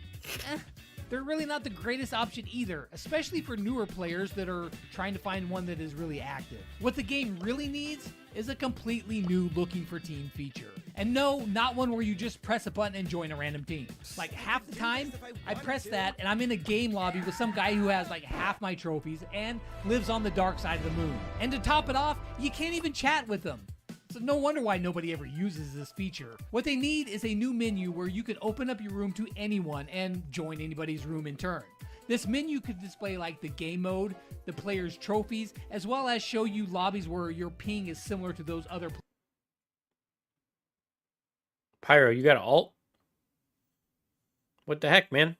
they're really not the greatest option either, especially for newer players that are trying to find one that is really active. What the game really needs is a completely new looking for team feature. And no, not one where you just press a button and join a random team. Like half the time, I press that and I'm in a game lobby with some guy who has like half my trophies and lives on the dark side of the moon. And to top it off, you can't even chat with them. So no wonder why nobody ever uses this feature. What they need is a new menu where you can open up your room to anyone and join anybody's room in turn. This menu could display like the game mode, the player's trophies, as well as show you lobbies where your ping is similar to those other Pyro, you got an alt? What the heck, man?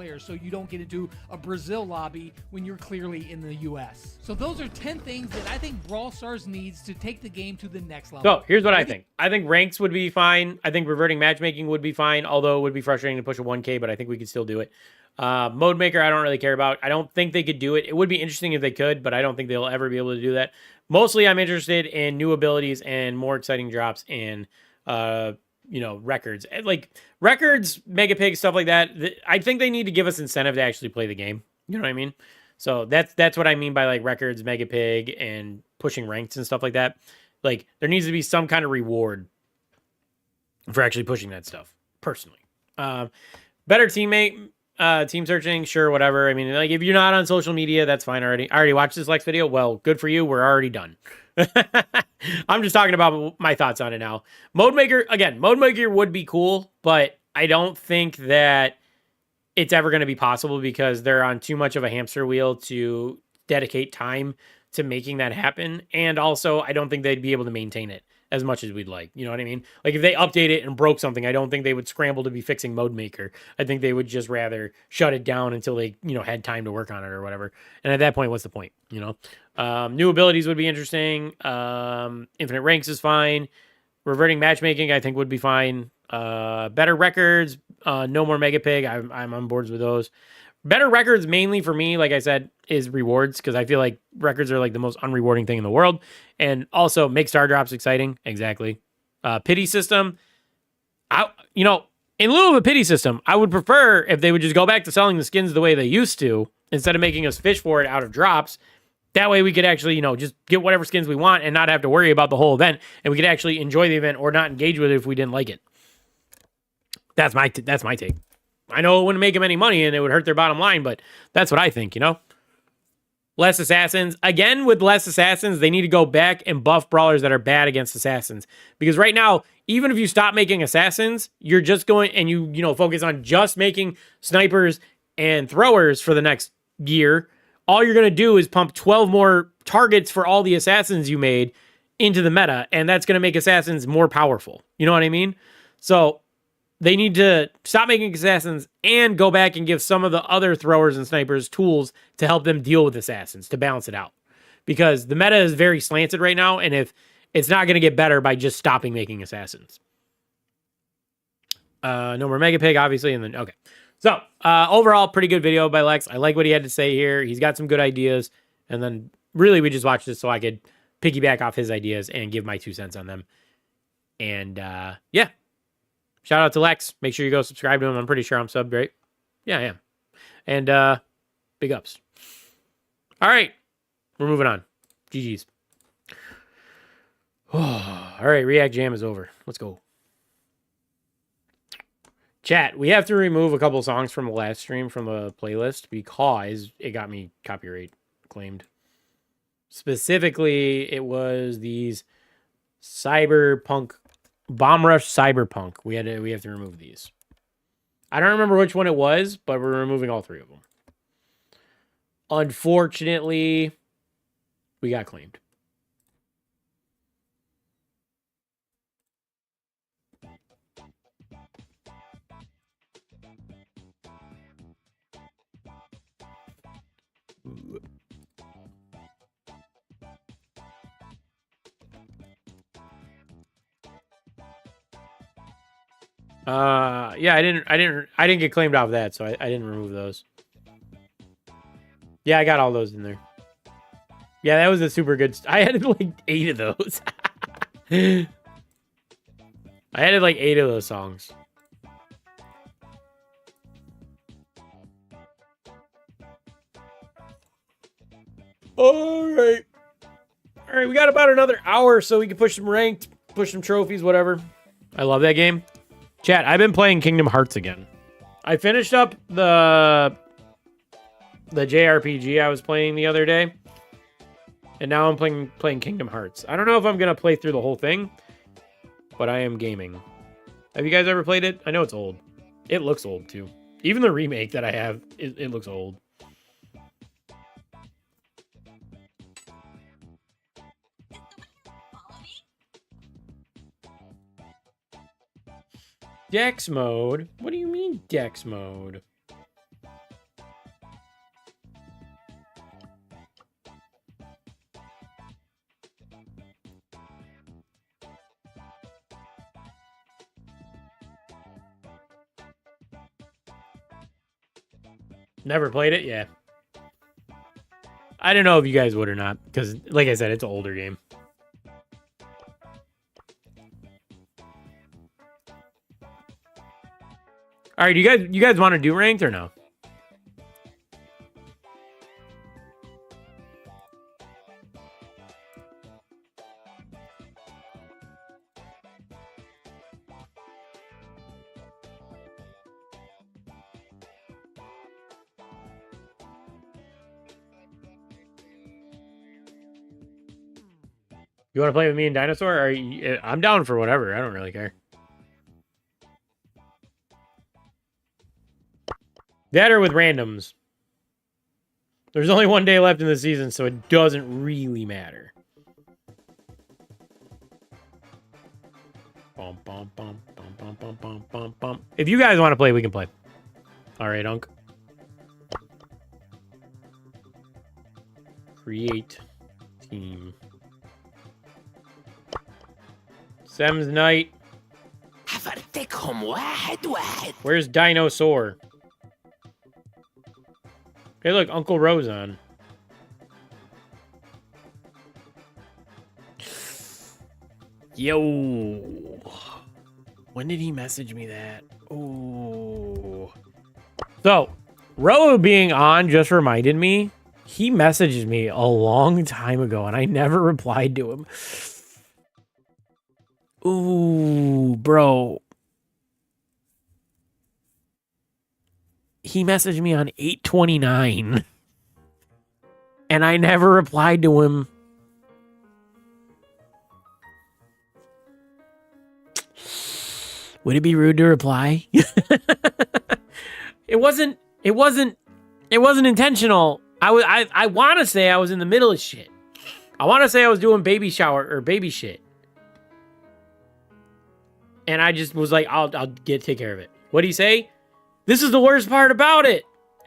players, so you don't get into a Brazil lobby when you're clearly in the US. So those are 10 things that I think Brawl Stars needs to take the game to the next level. So here's what I think. I think ranks would be fine. I think reverting matchmaking would be fine, although it would be frustrating to push a 1K, but I think we could still do it. Mode maker, I don't really care about. I don't think they could do it. It would be interesting if they could, but I don't think they'll ever be able to do that. Mostly I'm interested in new abilities and more exciting drops and you know, records. Like records, Mega Pig, stuff like that. I think they need to give us incentive to actually play the game. You know what I mean? So that's what I mean by like records, Mega Pig, and pushing ranks and stuff like that. Like there needs to be some kind of reward for actually pushing that stuff, personally. Better teammate, team searching, sure, whatever. I mean, like if you're not on social media, that's fine already. I already watched this Lex video. Well, good for you. We're already done. I'm just talking about my thoughts on it now. Mode maker, again, mode maker would be cool, but I don't think that it's ever going to be possible because they're on too much of a hamster wheel to dedicate time to making that happen. And also, I don't think they'd be able to maintain it as much as we'd like. You know what I mean? Like if they update it and broke something, I don't think they would scramble to be fixing mode maker. I think they would just rather shut it down until they, you know, had time to work on it or whatever. And at that point, what's the point? You know, new abilities would be interesting. Infinite ranks is fine. Reverting matchmaking, I think would be fine. Better records, no more Mega Pig. I'm on boards with those. Better records mainly for me, like I said, is rewards because I feel like records are like the most unrewarding thing in the world. And also make star drops exciting. Exactly. Pity system. You know, in lieu of a pity system, I would prefer if they would just go back to selling the skins the way they used to instead of making us fish for it out of drops. That way we could actually, you know, just get whatever skins we want and not have to worry about the whole event. And we could actually enjoy the event or not engage with it if we didn't like it. That's my take. I know it wouldn't make them any money and it would hurt their bottom line, but that's what I think, you know? Less assassins. Again, with less assassins, they need to go back and buff brawlers that are bad against assassins. Because right now, even if you stop making assassins, you're just going and you know, focus on just making snipers and throwers for the next year. All you're going to do is pump 12 more targets for all the assassins you made into the meta, and that's going to make assassins more powerful. You know what I mean? So they need to stop making assassins and go back and give some of the other throwers and snipers tools to help them deal with assassins, to balance it out. Because the meta is very slanted right now, and if it's not going to get better by just stopping making assassins. No more Mega Pig, obviously, and then, okay. So, overall, pretty good video by Lex. I like what he had to say here. He's got some good ideas. And then, really, we just watched this so I could piggyback off his ideas and give my 2 cents on them. And, yeah. Shout out to Lex. Make sure you go subscribe to him. I'm pretty sure I'm subbed, right? Yeah, I am. And big ups. All right. We're moving on. GG's. All right. React Jam is over. Let's go. Chat, we have to remove a couple songs from the last stream from the playlist because it got me copyright claimed. Specifically, it was these Cyberpunk, Bomb Rush Cyberpunk. We have to remove these. I don't remember which one it was, but we're removing all 3 of them. Unfortunately, we got claimed. Yeah, I didn't get claimed off that, so I didn't remove those. Yeah, I got all those in there. Yeah, that was a super good. I added like 8 of those. I added like 8 of those songs. All right, we got about another hour, so we can push some ranked, push some trophies, whatever. I love that game. Chat, I've been playing Kingdom Hearts again. I finished up the JRPG I was playing the other day. And now I'm playing Kingdom Hearts. I don't know if I'm going to play through the whole thing, but I am gaming. Have you guys ever played it? I know it's old. It looks old, too. Even the remake that I have, it looks old. Dex mode? What do you mean Dex mode? Never played it? Yeah. I don't know if you guys would or not, because like I said, it's an older game. All right, you guys want to do ranked or no? You want to play with me and Dinosaur? I'm down for whatever. I don't really care. That or with randoms. There's only 1 day left in the season, so it doesn't really matter. Bum, bum, bum, bum, bum, bum, bum, bum, bum. If you guys want to play, we can play. All right, Unk. Create team. Sem's Night. Where's Dinosaur? Hey, look, Uncle Rose on. Yo. When did he message me that? Oh. So, Ro being on just reminded me, he messaged me a long time ago, and I never replied to him. Ooh, bro. He messaged me on 8/29. And I never replied to him. Would it be rude to reply? It wasn't intentional. I want to say I was in the middle of shit. I want to say I was doing baby shower or baby shit. And I just was like, I'll take care of it. What'd he say? This is the worst part about it.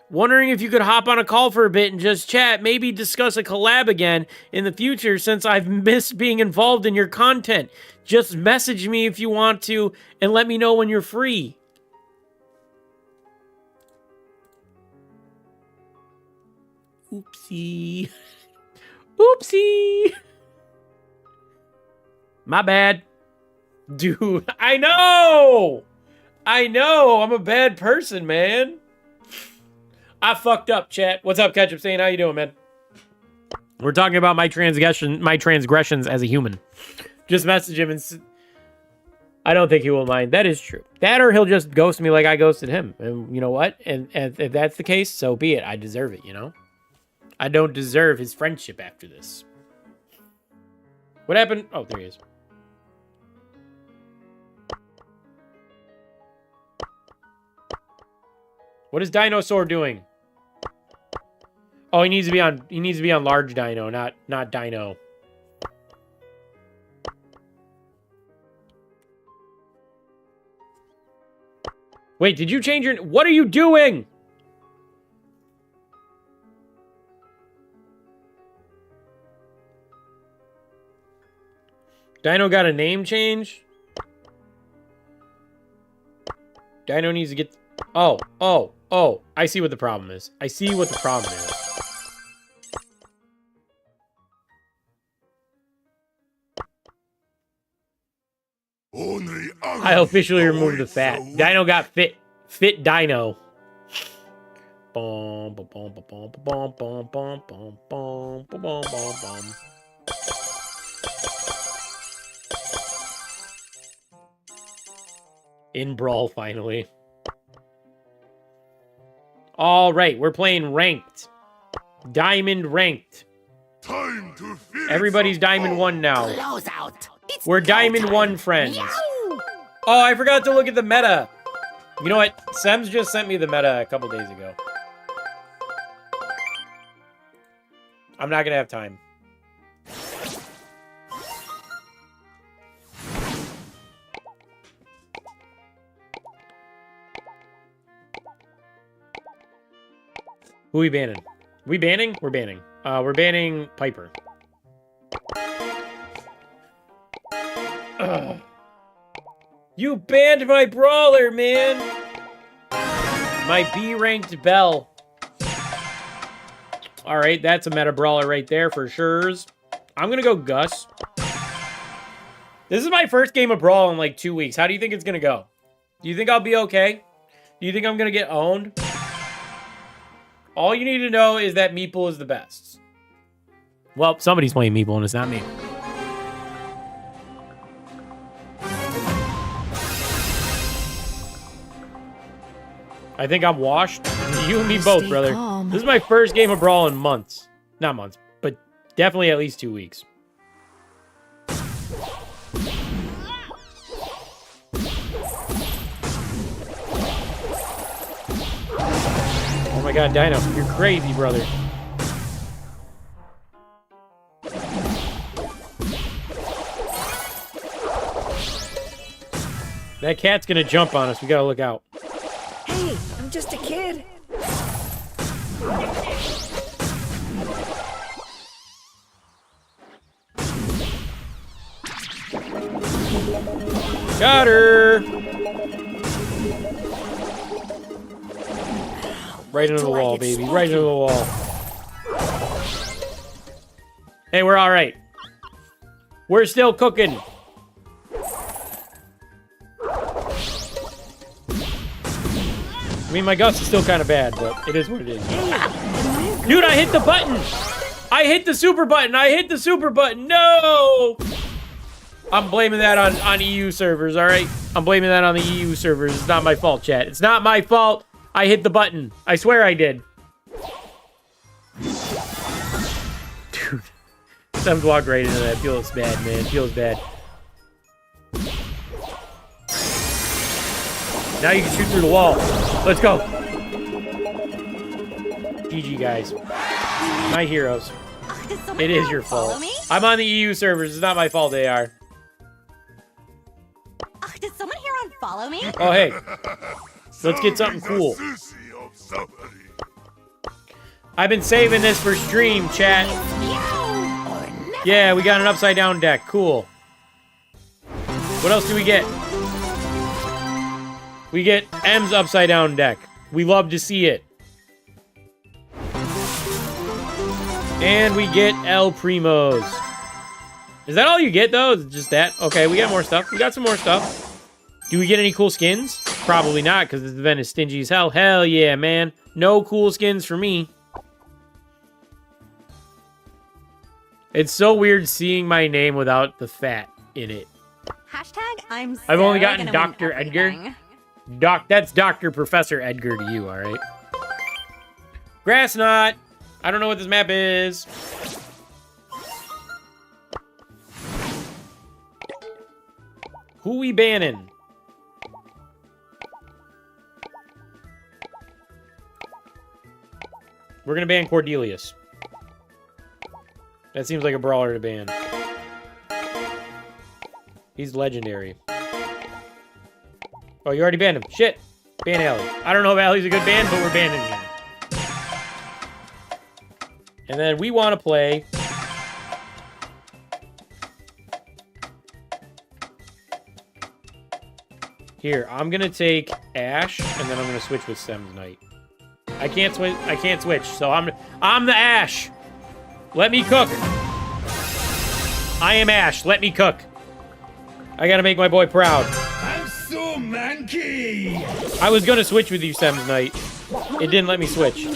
Wondering if you could hop on a call for a bit and just chat, maybe discuss a collab again in the future since I've missed being involved in your content. Just message me if you want to and let me know when you're free. Oopsie. Oopsie. My bad. Dude, I know. I'm a bad person, man. I fucked up, chat. What's up, Ketchup Stain? How you doing, man? We're talking about my transgressions as a human. Just message him and I don't think he will mind. That is true. That or he'll just ghost me like I ghosted him. And you know what? And if that's the case, so be it. I deserve it, you know? I don't deserve his friendship after this. What happened? Oh, there he is. What is Dinosaur doing? Oh, he needs to be on large dino, not dino. Wait, did you change your... What are you doing? Dino got a name change? Dino needs to get... Oh. I see what the problem is. I see what the problem is. I officially removed the fat. Dino got fit. Fit Dino. Bum, bum, bum, bum, bum, bum, bum, bum, bum, bum, bum, bum. In Brawl, finally. All right, we're playing ranked. Diamond ranked. Time to finish. Everybody's Diamond 1 now. Close out. It's We're go Diamond time. 1 friends. Meow. Oh, I forgot to look at the meta. You know what? Sems just sent me the meta a couple days ago. I'm not gonna have time. Who we banning? We banning? We're banning. We're banning Piper. Ugh. You banned my brawler, man! My B-ranked Bell. Alright, that's a meta brawler right there for sure. I'm gonna go Gus. This is my first game of Brawl in like 2 weeks. How do you think it's gonna go? Do you think I'll be okay? Do you think I'm gonna get owned? All you need to know is that Meeple is the best. Well, somebody's playing Meeple and it's not me. I think I'm washed. You and me both, Stay brother. calm. This is my first game of Brawl in months. Not months, but definitely at least 2 weeks. Oh my god, Dino. You're crazy, brother. That cat's gonna jump on us. We gotta look out. Hey, I'm just a kid. Got her! Right into the till I wall, get baby. smoky. Right into the wall. Hey, we're alright. We're still cooking. I mean, my Gus is still kind of bad, but it is what it is. Dude, I hit the button! I hit the super button! I hit the super button! No! I'm blaming that on EU servers, alright? I'm blaming that on the EU servers. It's not my fault, chat. It's not my fault. I hit the button. I swear I did. Dude. Sems walked right into that. Feels bad, man. Feels bad. Now you can shoot through the wall. Let's go. GG, guys. My heroes. Did someone It is here your follow fault. me? I'm on the EU servers. It's not my fault they are. Did someone here unfollow me? Oh, hey. Let's get something cool. I've been saving this for stream, chat. Meow or never. Yeah, we got an upside down deck. Cool. What else do we get? We get M's upside down deck. We love to see it. And we get El Primos. Is that all you get, though? Is it just that? Okay, we got more stuff. We got some more stuff. Do we get any cool skins? Probably not, because this event is stingy as hell. Hell yeah, man. No cool skins for me. It's so weird seeing my name without the fat in it. Hashtag I'm I've only so gotten gonna Dr. win Edgar. everything. That's Dr. Professor Edgar to you, alright? Grass knot. I don't know what this map is. Who we banning? We're gonna ban Cordelius. That seems like a brawler to ban. He's legendary. Oh, you already banned him. Shit. Ban Alley. I don't know if Alley's a good ban, but we're banning him. And then we want to play... Here, I'm going to take Ash, and then I'm going to switch with Sem's Knight. I can't switch, so I'm the Ash. Let me cook. I am Ash. Let me cook. I gotta make my boy proud. I'm so manky. I was gonna switch with you, Sem's Knight. It didn't let me switch.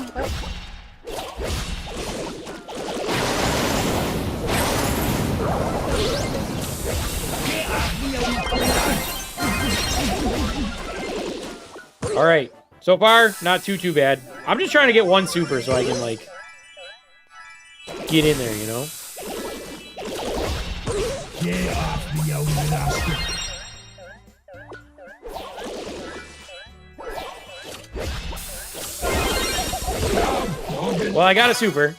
Alright. So far, not too bad. I'm just trying to get one super so I can, like, get in there, you know? Get off me, you nasty. Well, I got a super.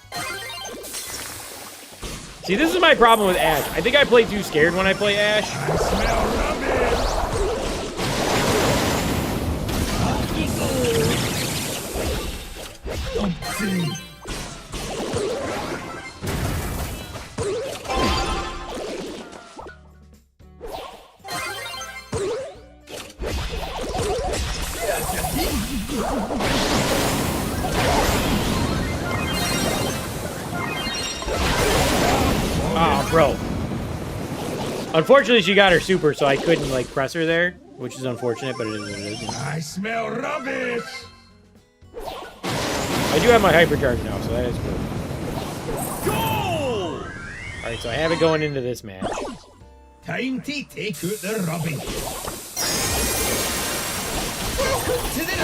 See, this is my problem with Ash. I think I play too scared when I play Ash. I smell rubbish. Umpty. Oh, bro. Unfortunately, she got her super, so I couldn't, like, press her there, which is unfortunate, but it is what it is. I smell rubbish. I do have my hypercharge now, so that is good. Go! Alright, so I have it going into this match. Time to take out the rubbish. Welcome to the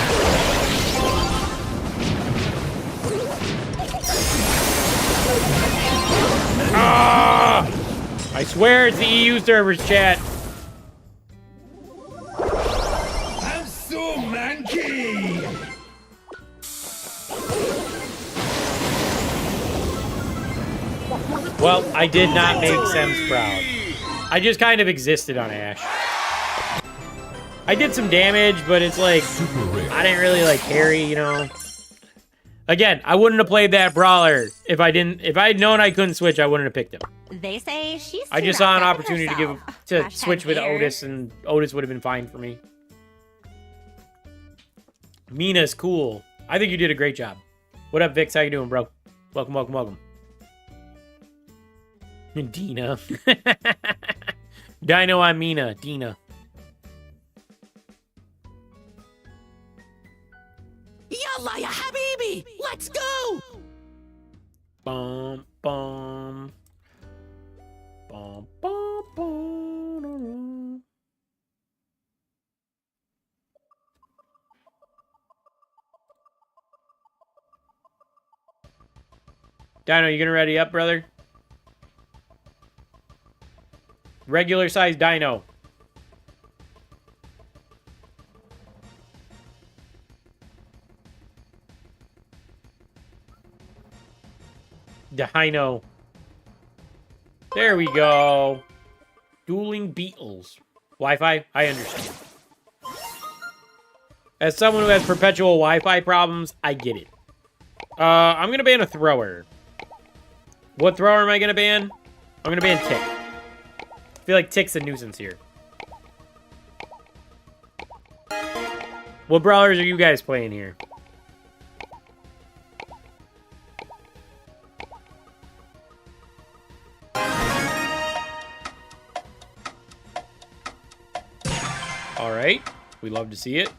Ah! I swear it's the EU servers, chat. I'm so manky. Well, I did not make Sems proud. I just kind of existed on Ash. I did some damage, but it's like, I didn't really like carry, you know. Again, I wouldn't have played that brawler if I'd known I couldn't switch, I wouldn't have picked him. They say she's I too just saw an upset with opportunity herself. to Hashtag switch with hater. Otis, and Otis would have been fine for me. Mina's cool. I think you did a great job. What up, Vix? How you doing, bro? Welcome, welcome, welcome. Dina. Dino, I'm Mina. Dina. Yalla ya habibi! Let's go! Bum, bum. Bum, bum, bum. Dino, you gonna ready up, brother? Regular size Dino. Dino. There we go. Dueling Beetles. Wi-Fi? I understand. As someone who has perpetual Wi-Fi problems, I get it. I'm gonna ban a thrower. What thrower am I gonna ban? I'm gonna ban Tick. I feel like Tick's a nuisance here. What brawlers are you guys playing here? Alright. We love to see it.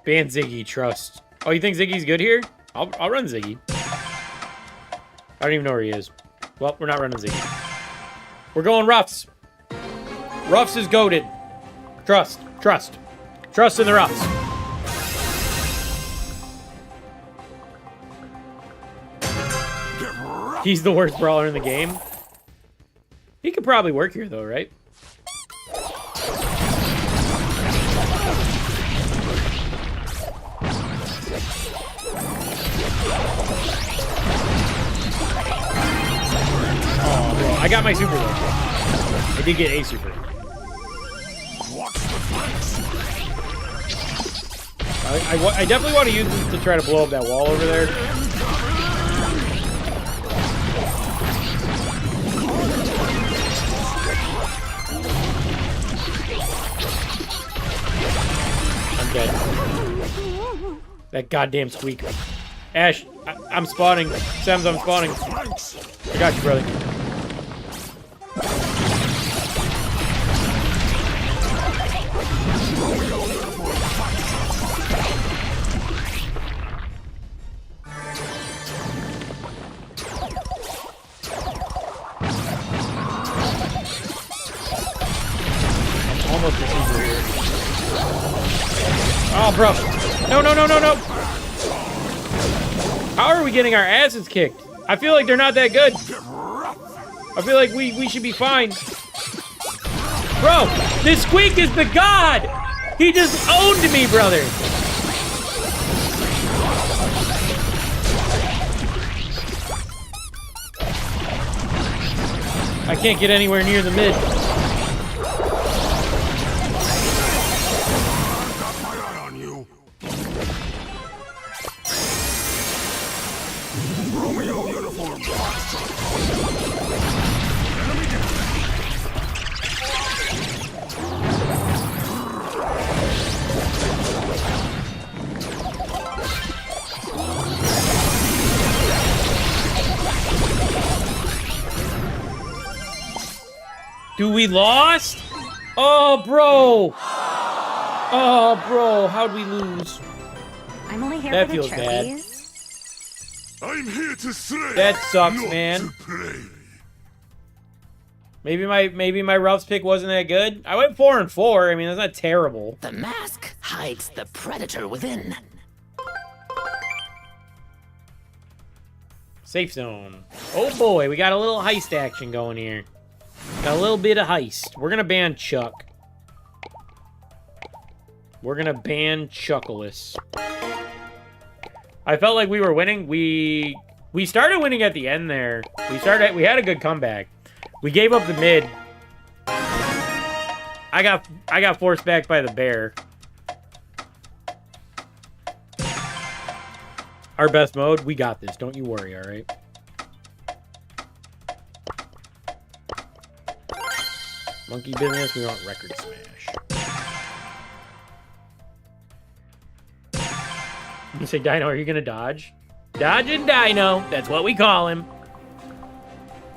Ban Ziggy, trust. Oh, you think Ziggy's good here? I'll run Ziggy. I don't even know where he is. Well, we're not running Ziggy. We're going Ruffs. Ruffs is goated. Trust. Trust. Trust in the Ruffs. He's the worst brawler in the game. He could probably work here, though, right? Oh, bro. I got my super, though. I did get a super. I definitely want to use this to try to blow up that wall over there. I'm dead. That goddamn squeak. Ash, I'm spawning. Sam's, I'm spawning. I got you, brother. Almost receiver here. Oh, bro. No, no, no, no, no. How are we getting our asses kicked? I feel like they're not that good. I feel like we should be fine. Bro, this Squeak is the god. He just owned me, brother. I can't get anywhere near the mid. Do we lost? Oh, bro. Oh, bro. How'd we lose? I'm only here That for the feels bad. trophies. I'm here to slay. That sucks, not man. to play. Maybe my Ruffs pick wasn't that good. I went 4-4. I mean, that's not terrible. The mask hides the predator within. Safe zone. Oh boy, we got a little heist action going here. Got a little bit of heist. We're gonna ban Chuck. We're gonna ban Chuckleless. I felt like we were winning. We started winning at the end there. We had a good comeback. We gave up the mid. I got forced back by the bear. Our best mode, we got this. Don't you worry, all right? Monkey business, we want record smash. You say, Dino, are you gonna dodge? Dodging Dino, that's what we call him.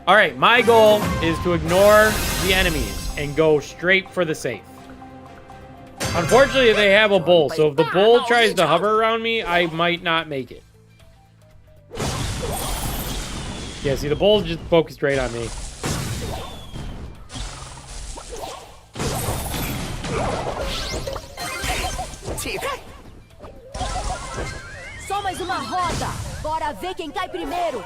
All right, my goal is to ignore the enemies and go straight for the safe. Unfortunately, they have a bull, so if the bull tries to hover around me, I might not make it. Yeah, see, the bull just focused right on me. Só mais uma roda. Bora ver quem cai primeiro.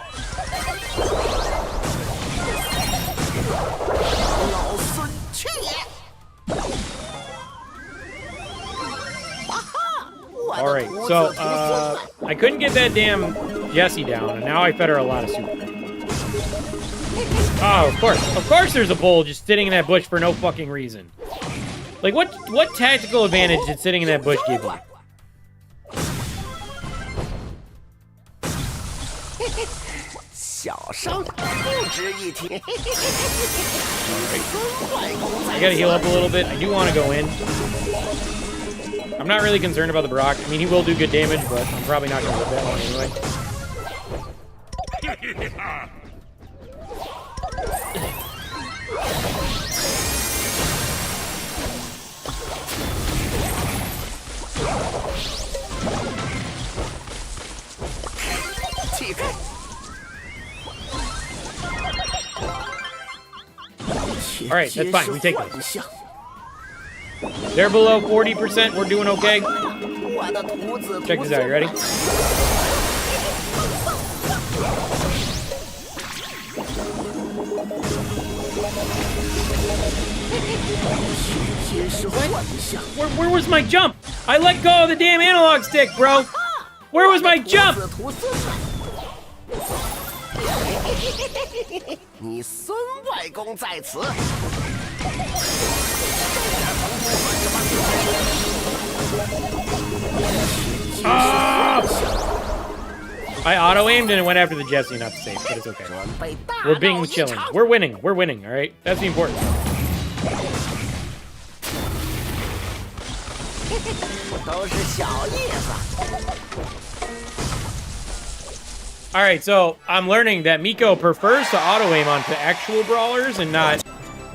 All right, so I couldn't get that damn Jessie down, and now I fed her a lot of super. Oh, of course there's a bull just sitting in that bush for no fucking reason. Like, what tactical advantage did sitting in that bush give you? I gotta heal up a little bit. I do want to go in. I'm not really concerned about the Brock. I mean, he will do good damage, but I'm probably not gonna live that long anyway. All right, that's fine. We take this. They're below 40%. We're doing okay. Check this out. You ready? Where was my jump? I let go of the damn analog stick, bro. Where was my jump? I auto-aimed and it went after the Jesse, not the safe, but it's okay. We're being chilling. We're winning. We're winning, all right? That's the important part. All right, so I'm learning that Miko prefers to auto-aim onto actual brawlers and not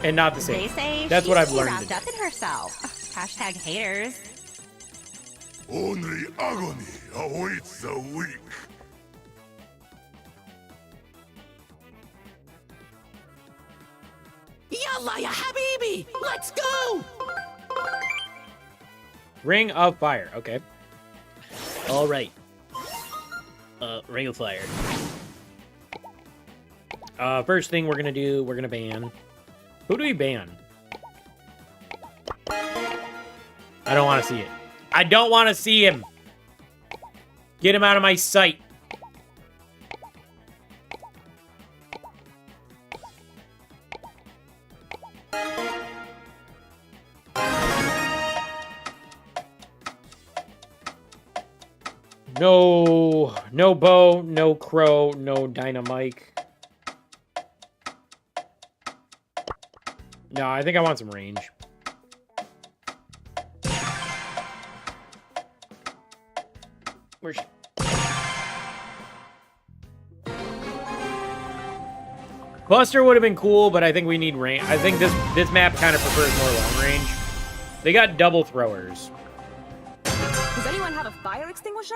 the safe. That's what I've learned. Wrapped up in herself. Hashtag haters. Only agony awaits the weak. Yalla ya habibi! Let's go! Ring of Fire. Okay. All right. Ring of Fire. First thing we're gonna do, we're gonna ban. Who do we ban? I don't want to see it. I don't want to see him. Get him out of my sight. No Bo, no Crow, no Dynamite. No, I think I want some range. Where's she? Buster would have been cool, but I think we need range. I think this map kind of prefers more long range. They got double throwers. Does anyone have a fire extinguisher?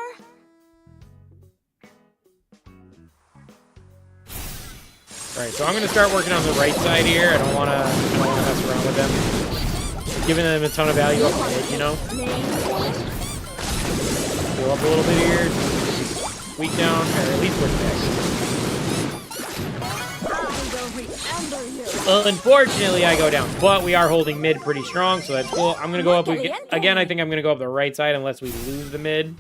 All right, so I'm gonna start working on the right side here. I don't wanna mess around with them. Giving them a ton of value up mid, you know. Go up a little bit here. Weak down, or at least push back. Unfortunately, I go down, but we are holding mid pretty strong, so that's cool. I'm gonna go up again. I think I'm gonna go up the right side unless we lose the mid.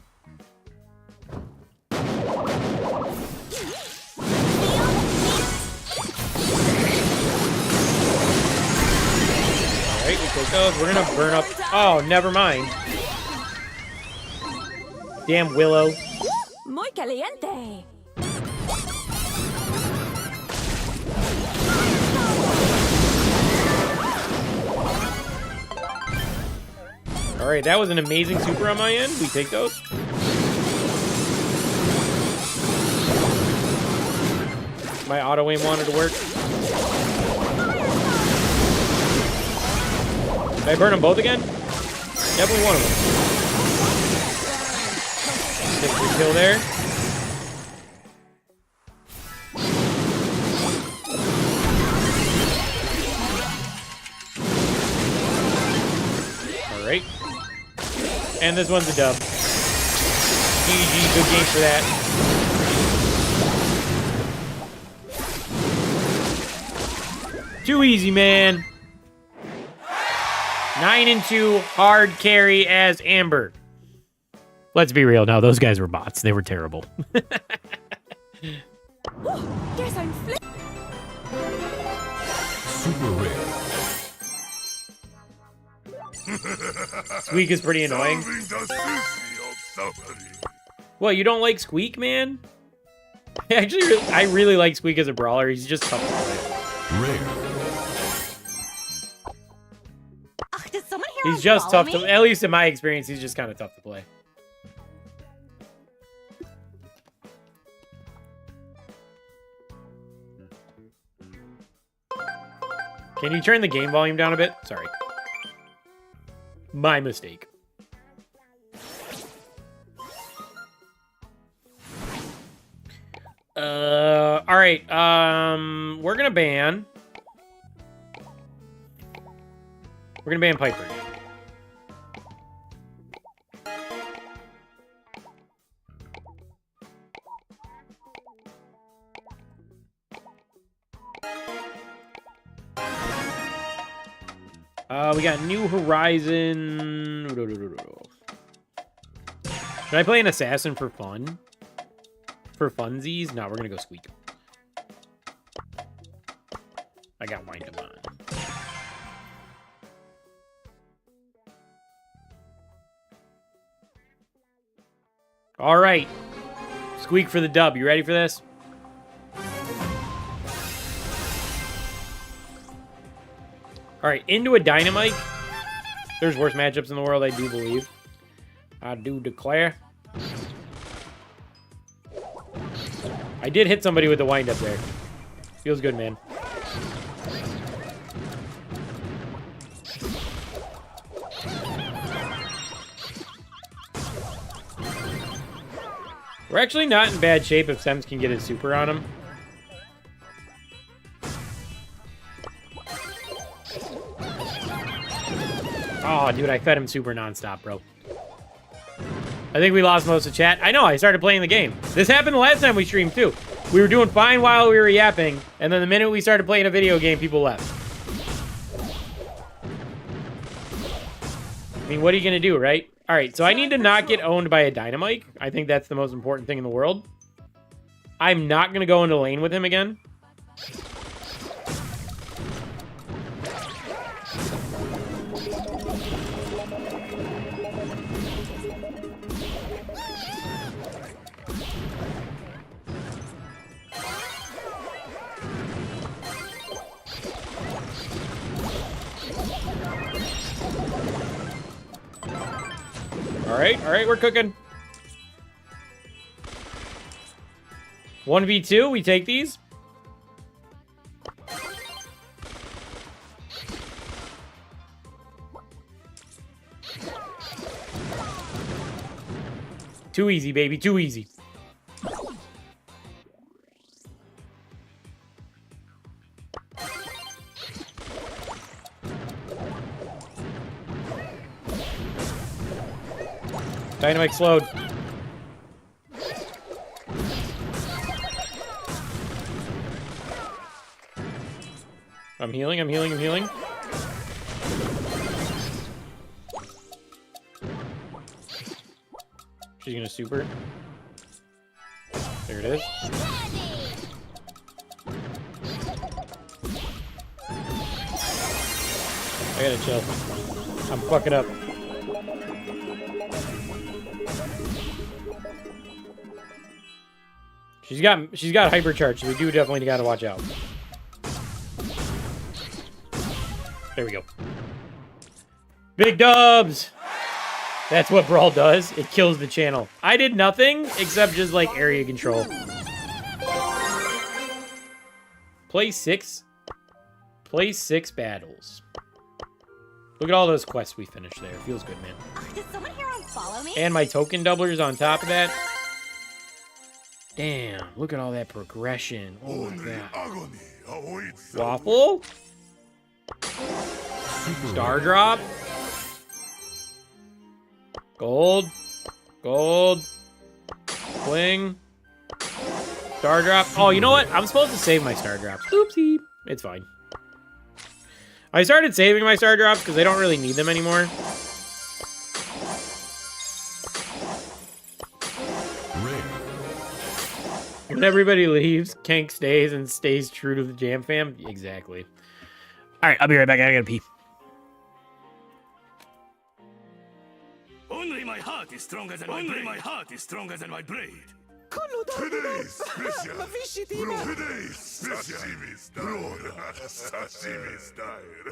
Alright, we take those. We're gonna burn up. Oh, never mind. Damn Willow. Muy caliente. Alright, that was an amazing super on my end. We take those. My auto aim wanted to work. Did I burn them both again? Definitely one of them. Take the kill there. Alright. And this one's a dub. GG, good game for that. Too easy, man. 9-2, hard carry as Amber. Let's be real now, those guys were bots. They were terrible. Guess I'm Super rare. Squeak is pretty annoying. Well, you don't like Squeak, man? Actually, I really like Squeak as a brawler. He's just tough to play. Rare. Did someone here He's just tough to, at least in my experience, he's just kind of tough to play. Can you turn the game volume down a bit? Sorry. My mistake. All right. We're gonna ban. We're gonna ban Piper. We got New Horizon. Should I play an assassin for fun? For funsies? No, we're gonna go Squeak. I got wind up on. All right. Squeak for the dub. You ready for this? All right, into a Dynamite. There's worse matchups in the world, I do believe. I do declare. I did hit somebody with the wind up there. Feels good, man. We're actually not in bad shape if Sems can get his super on him. Oh, dude, I fed him super nonstop, bro. I think we lost most of chat. I know, I started playing the game. This happened the last time we streamed, too. We were doing fine while we were yapping, and then the minute we started playing a video game, people left. I mean, what are you going to do, right? All right, so I need to not get owned by a Dynamite. I think that's the most important thing in the world. I'm not going to go into lane with him again. All right, we're cooking. 1v2, we take these. Too easy, baby, too easy. Dynamite slowed. I'm healing, I'm healing, I'm healing. She's gonna super. There it is. I gotta chill. I'm fucking up. She's got hypercharge, so we do definitely gotta watch out. There we go. Big dubs! That's what Brawl does. It kills the channel. I did nothing except just like area control. Play 6 battles. Look at all those quests we finished there. Feels good, man. Does someone here unfollow me? And my token doublers on top of that. Damn, look at all that progression. Oh my god. Waffle? Star drop? Gold? Gold? Bling? Star drop? Oh, you know what? I'm supposed to save my star drops. Oopsie. It's fine. I started saving my star drops because I don't really need them anymore. When everybody leaves, Kank stays and stays true to the Jam fam. Exactly. All right, I'll be right back. I gotta pee. Only my heart is stronger than my blade. Only my heart is stronger than my blade. Today's special. Today's special. Sashimi style. Sashimi style.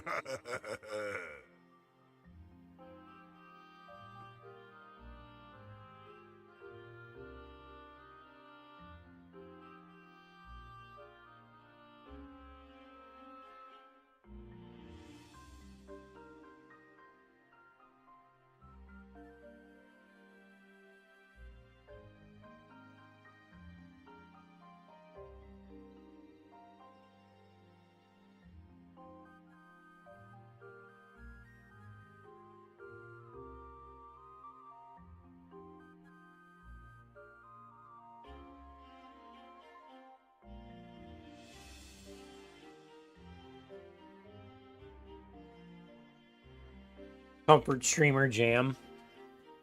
Comfort streamer Jam.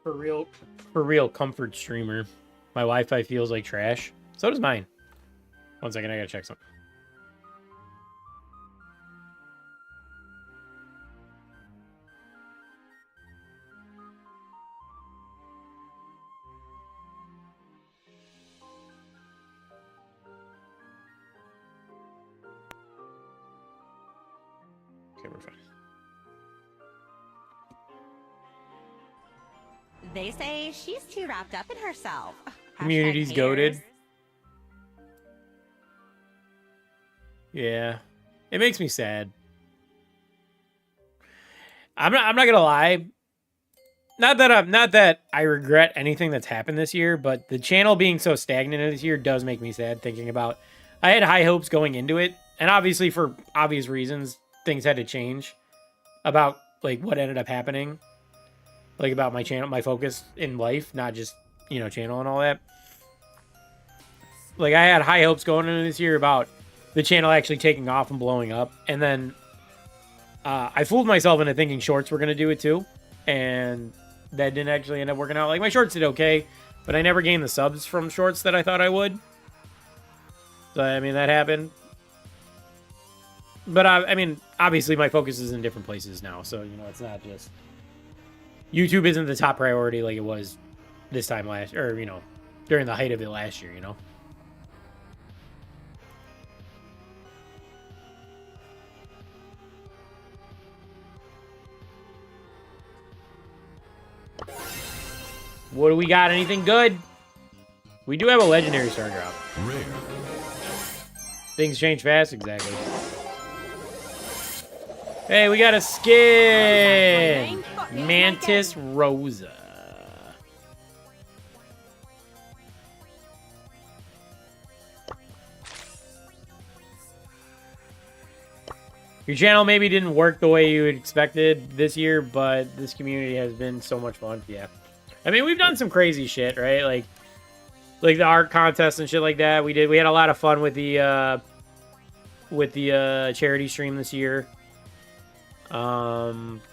For real comfort streamer. My Wi-Fi feels like trash. So does mine. One second, I gotta check something. Okay, we're fine. They say she's too wrapped up in herself. Community's goated. Yeah. It makes me sad. I'm not gonna lie. Not that I regret anything that's happened this year, but the channel being so stagnant this year does make me sad thinking about I had high hopes going into it, and obviously for obvious reasons, things had to change about like what ended up happening. Like about my channel, my focus in life, not just, you know, channel and all that. Like I had high hopes going into this year about the channel actually taking off and blowing up. And then I fooled myself into thinking shorts were going to do it too. And that didn't actually end up working out. Like my shorts did okay, but I never gained the subs from shorts that I thought I would. So, I mean, that happened. But I mean, obviously my focus is in different places now. So, you know, it's not just... YouTube isn't the top priority like it was this time last, or, you know, during the height of it last year, you know? What do we got? Anything good? We do have a legendary star drop. Rare. Things change fast, exactly. Hey, we got a skin! Mantis Rosa. Your channel maybe didn't work the way you expected this year, but this community has been so much fun. Yeah. I mean, we've done some crazy shit, right? Like the art contest and shit like that. We had a lot of fun with the charity stream this year.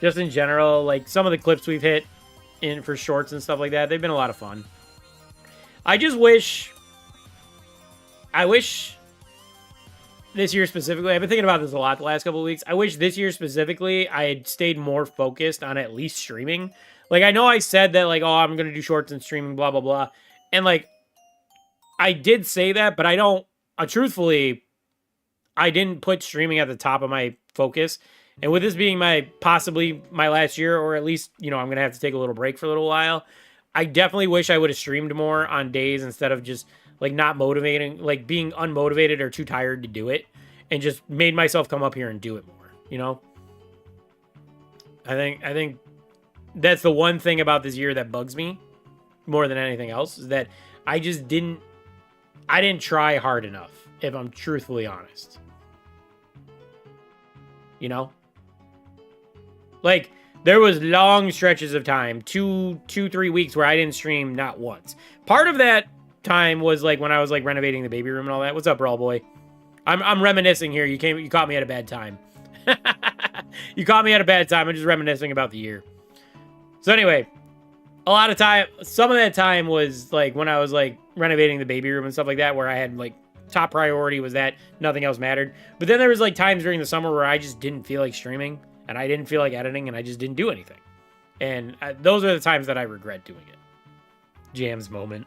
Just in general, like some of the clips we've hit in for shorts and stuff like that, they've been a lot of fun. I wish this year specifically, I've been thinking about this a lot the last couple of weeks. I wish this year specifically I had stayed more focused on at least streaming. Like, I know I said that, like, oh, I'm going to do shorts and streaming, blah, blah, blah. And, like, I did say that, but I don't, truthfully, I didn't put streaming at the top of my focus. And with this being possibly my last year, or at least, you know, I'm going to have to take a little break for a little while, I definitely wish I would have streamed more on days instead of just, like, not motivating, like, being unmotivated or too tired to do it, and just made myself come up here and do it more, you know? I think that's the one thing about this year that bugs me more than anything else, is that I didn't try hard enough, if I'm truthfully honest. You know? Like, there was long stretches of time, 3 weeks where I didn't stream not once. Part of that time was like when I was like renovating the baby room and all that. What's up, Brawl Boy? I'm reminiscing here. You caught me at a bad time. You caught me at a bad time. I'm just reminiscing about the year. So anyway, a lot of time, some of that time was like when I was like renovating the baby room and stuff like that, where I had like top priority was that, nothing else mattered. But then there was like times during the summer where I just didn't feel like streaming, and I didn't feel like editing, and I just didn't do anything. And those are the times that I regret doing it. Jam's moment.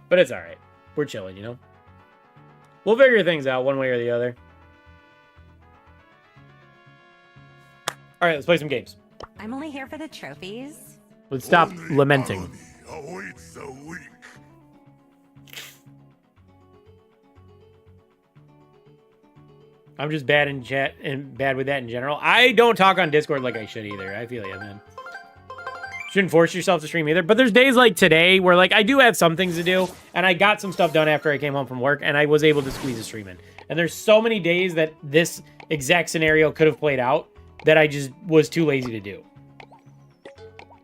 But it's all right. We're chilling, you know? We'll figure things out one way or the other. All right, let's play some games. I'm only here for the trophies. Let's stop lamenting. I'm just bad in chat and bad with that in general. I don't talk on Discord like I should either. I feel you, man. Shouldn't force yourself to stream either. But there's days like today where like I do have some things to do, and I got some stuff done after I came home from work, and I was able to squeeze a stream in. And there's so many days that this exact scenario could have played out that I just was too lazy to do.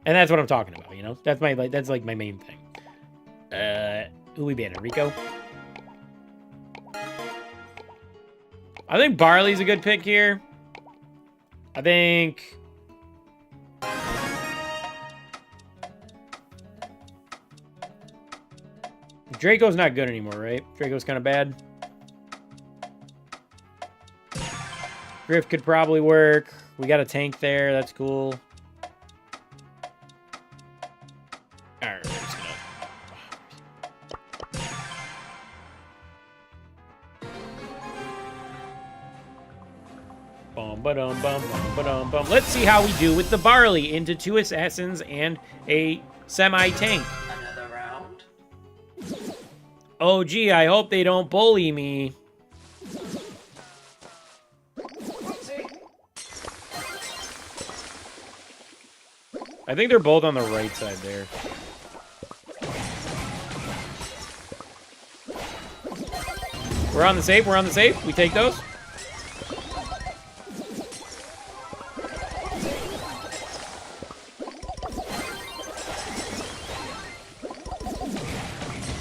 And that's what I'm talking about, you know? That's like my main thing. Who we banning? Rico? I think Barley's a good pick here. I think... Draco's not good anymore, right? Draco's kind of bad. Griff could probably work. We got a tank there. That's cool. Alright, we're just gonna... Bum, ba-dum, bum, bum, ba-dum, bum. Let's see how we do with the barley into 2 assassins and a semi-tank. Another round. Oh, gee, I hope they don't bully me. I think they're both on the right side there. We're on the safe. We're on the safe. We take those.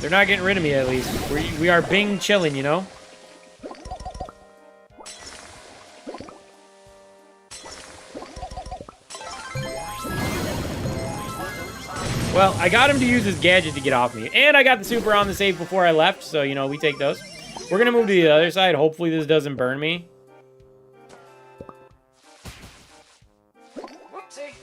They're not getting rid of me, at least. We are Bing chilling, you know? Well, I got him to use his gadget to get off me. And I got the super on the safe before I left, so, you know, we take those. We're going to move to the other side. Hopefully this doesn't burn me. Whoopsie.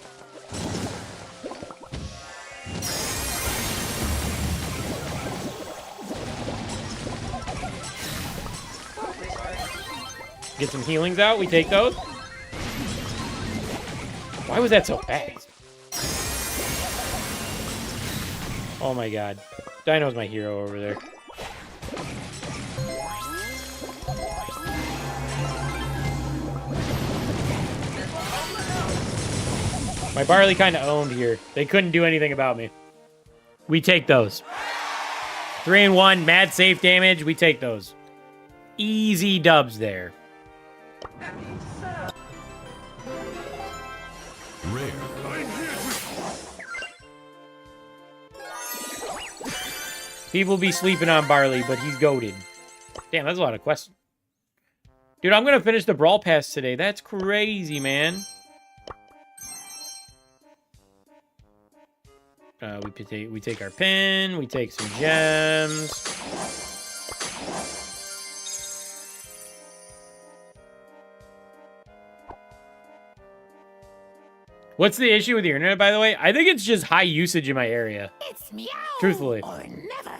Get some healings out. We take those. Why was that so fast? Oh my god. Dino's my hero over there. My barley kind of owned here. They couldn't do anything about me. We take those. 3 and 1, mad safe damage. We take those. Easy dubs there. Rare. People be sleeping on barley, but he's goated. Damn, that's a lot of quests. Dude, I'm gonna finish the Brawl Pass today. That's crazy, man. We take our pin. We take some gems. What's the issue with the internet, by the way? I think it's just high usage in my area. It's meow. Truthfully. Or never.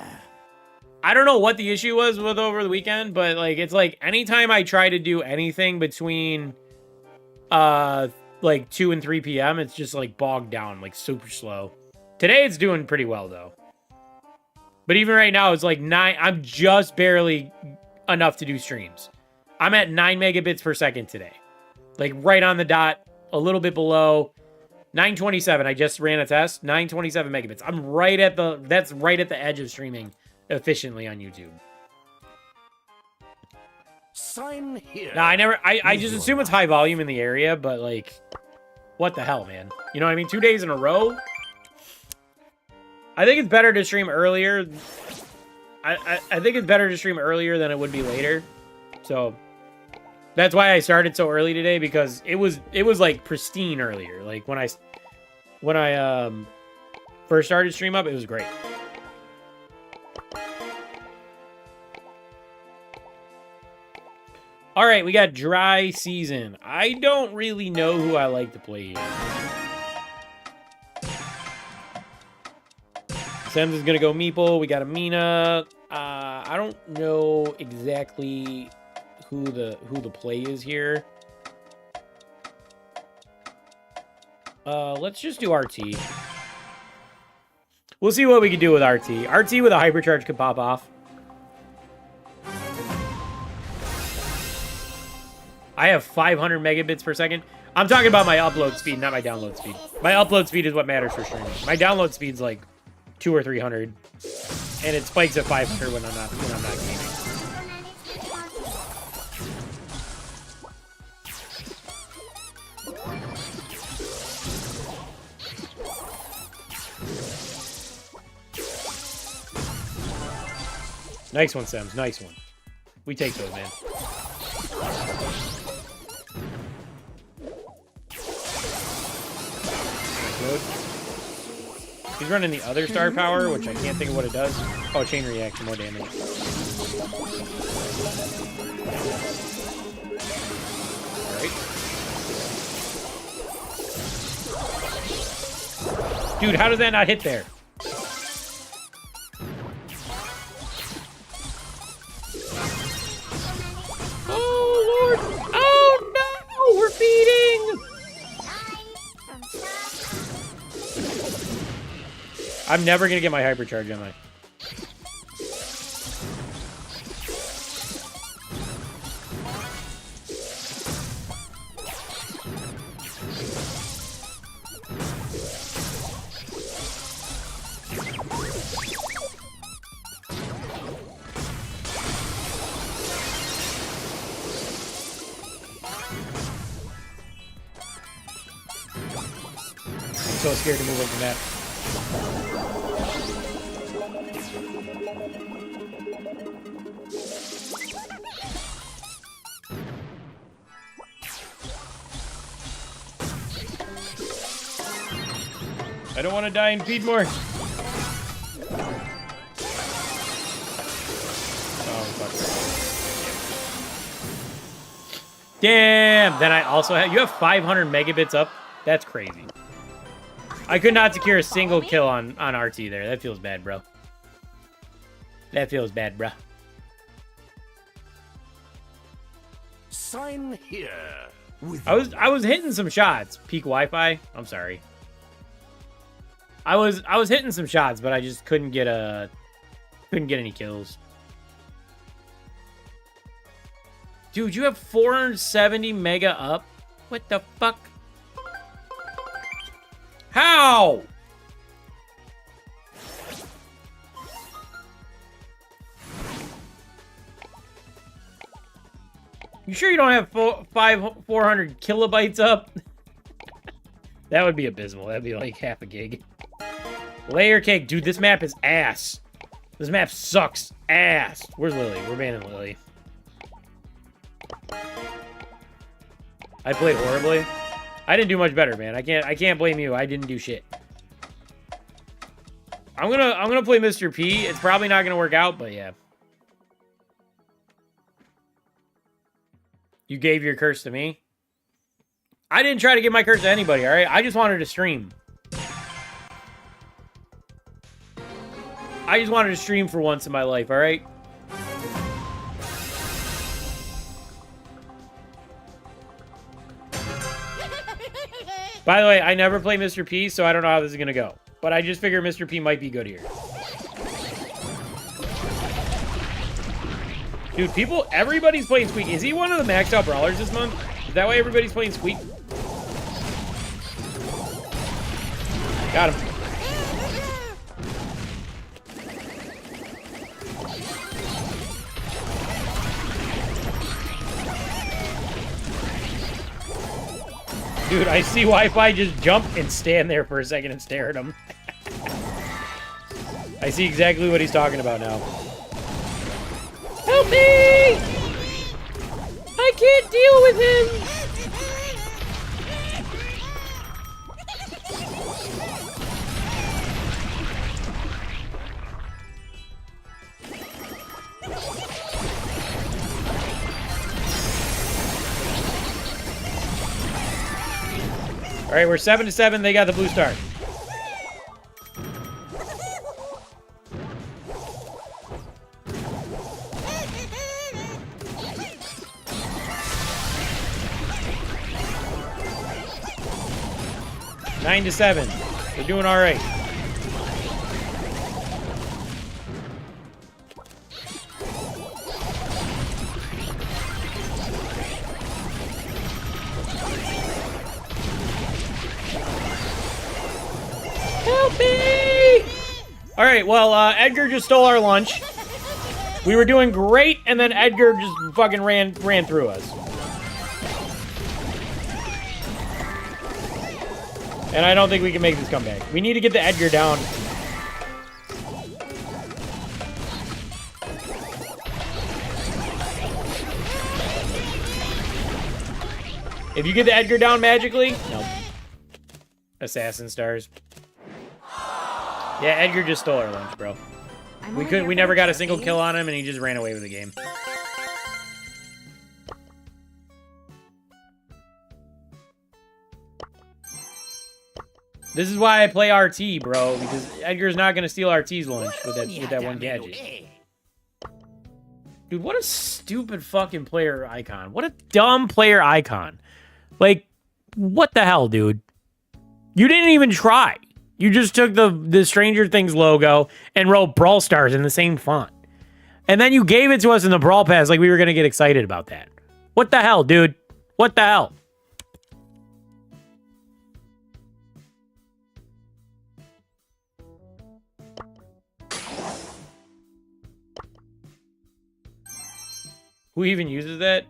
I don't know what the issue was with over the weekend, but like it's like anytime I try to do anything between like 2 and 3 p.m., it's just like bogged down, like super slow. Today it's doing pretty well though. But even right now it's like 9, I'm just barely enough to do streams. I'm at 9 megabits per second today. Like right on the dot, a little bit below. 927, I just ran a test. 927 megabits. I'm right at the, that's right at the edge of streaming efficiently on YouTube. Sign here. Nah, I just assume it's high volume in the area, but like, what the hell, man? You know what I mean? 2 days in a row? I think it's better to stream earlier. I think it's better to stream earlier than it would be later. So that's why I started so early today, because it was like pristine earlier. Like when I first started stream up, it was great. All right, we got dry season. I don't really know who I like to play here. Sems is gonna go Meeple. We got Amina. I don't know exactly who the play is here. Let's just do RT. We'll see what we can do with RT. RT with a hypercharge could pop off. I have 500 megabits per second. I'm talking about my upload speed, not my download speed. My upload speed is what matters for streaming. My download speed's like 200 or 300, and it spikes at 500 when I'm not gaming. Nice one, Sems. Nice one. We take those, man. mode. He's running the other star power, which I can't think of what it does. Oh, chain reaction, more damage. Alright. Dude, how does that not hit there? Oh, Lord! Oh, no! We're feeding! I'm never gonna get my hypercharge, am I? I'm so scared to move over the map. I don't want to die and feed more. Oh, fuck. Damn! Then I also have... You have 500 megabits up? That's crazy. I could not secure a single kill on RT there. That feels bad, bro. That feels bad, bro. Sign here. I was hitting some shots. Peak Wi-Fi. I'm sorry. I was hitting some shots, but I just couldn't get any kills. Dude, you have 470 mega up? What the fuck? How? You sure you don't have 400 kilobytes up? That would be abysmal. That'd be like half a gig. Layer cake. Dude, this map is ass. This map sucks ass. Where's Lily? We're banning Lily. I played horribly. I didn't do much better, man. I can't blame you. I didn't do shit. I'm gonna play Mr. P. It's probably not gonna work out, but yeah. You gave your curse to me? I didn't try to give my curse to anybody, alright? I just wanted to stream. I just wanted to stream for once in my life, alright? By the way, I never play Mr. P, so I don't know how this is gonna go. But I just figure Mr. P might be good here. Dude, everybody's playing Squeak. Is he one of the maxed out brawlers this month? Is that why everybody's playing Squeak? Got him. Dude, I see Wi-Fi just jump and stand there for a second and stare at him. I see exactly what he's talking about now. Help me! I can't deal with him! All right, we're 7-7. They got the blue star. Nine to 7. We're doing all right. Help me! All right, well, Edgar just stole our lunch. We were doing great, and then Edgar just fucking ran through us. And I don't think we can make this comeback. We need to get the Edgar down. If you get the Edgar down magically, no. Assassin stars. Yeah, Edgar just stole our lunch, bro. We never got a single kill on him, and he just ran away with the game. This is why I play RT, bro, because Edgar's not gonna steal RT's lunch with that one gadget. Dude, what a stupid fucking player icon. What a dumb player icon. Like, what the hell, dude? You didn't even try. You just took the Stranger Things logo and wrote Brawl Stars in the same font. And then you gave it to us in the Brawl Pass like we were gonna get excited about that. What the hell, dude? What the hell? Who even uses that?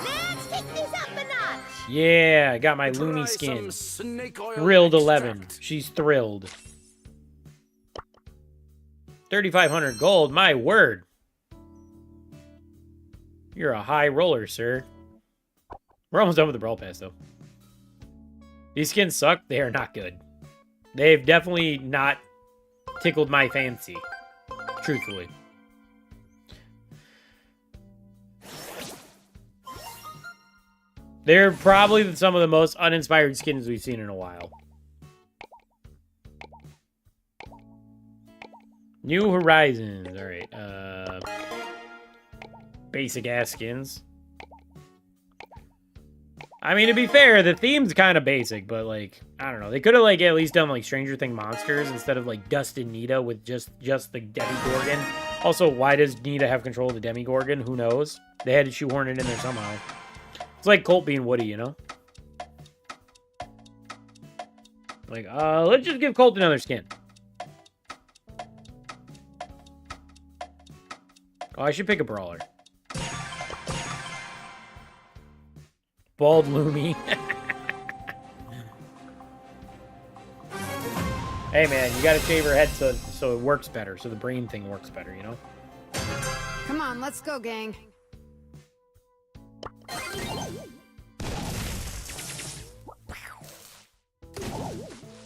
Let's take this up a notch. Yeah, I got my Lumi skin. Thrilled 11. She's thrilled. 3,500 gold. My word. You're a high roller, sir. We're almost done with the Brawl Pass, though. These skins suck. They are not good. They've definitely not tickled my fancy. Truthfully. They're probably some of the most uninspired skins we've seen in a while. New Horizons. Alright. Basic ass skins. I mean, to be fair, the theme's kind of basic, but like, I don't know. They could have like at least done like Stranger Things monsters instead of like Dust and Nita with just the Demigorgon. Also, why does Nita have control of the Demigorgon? Who knows? They had to shoehorn it in there somehow. It's like Colt being Woody, you know? Like, let's just give Colt another skin. Oh, I should pick a brawler. Bald Lumi. Hey, man, you gotta shave her head so it works better, so the brain thing works better, you know? Come on, let's go, gang.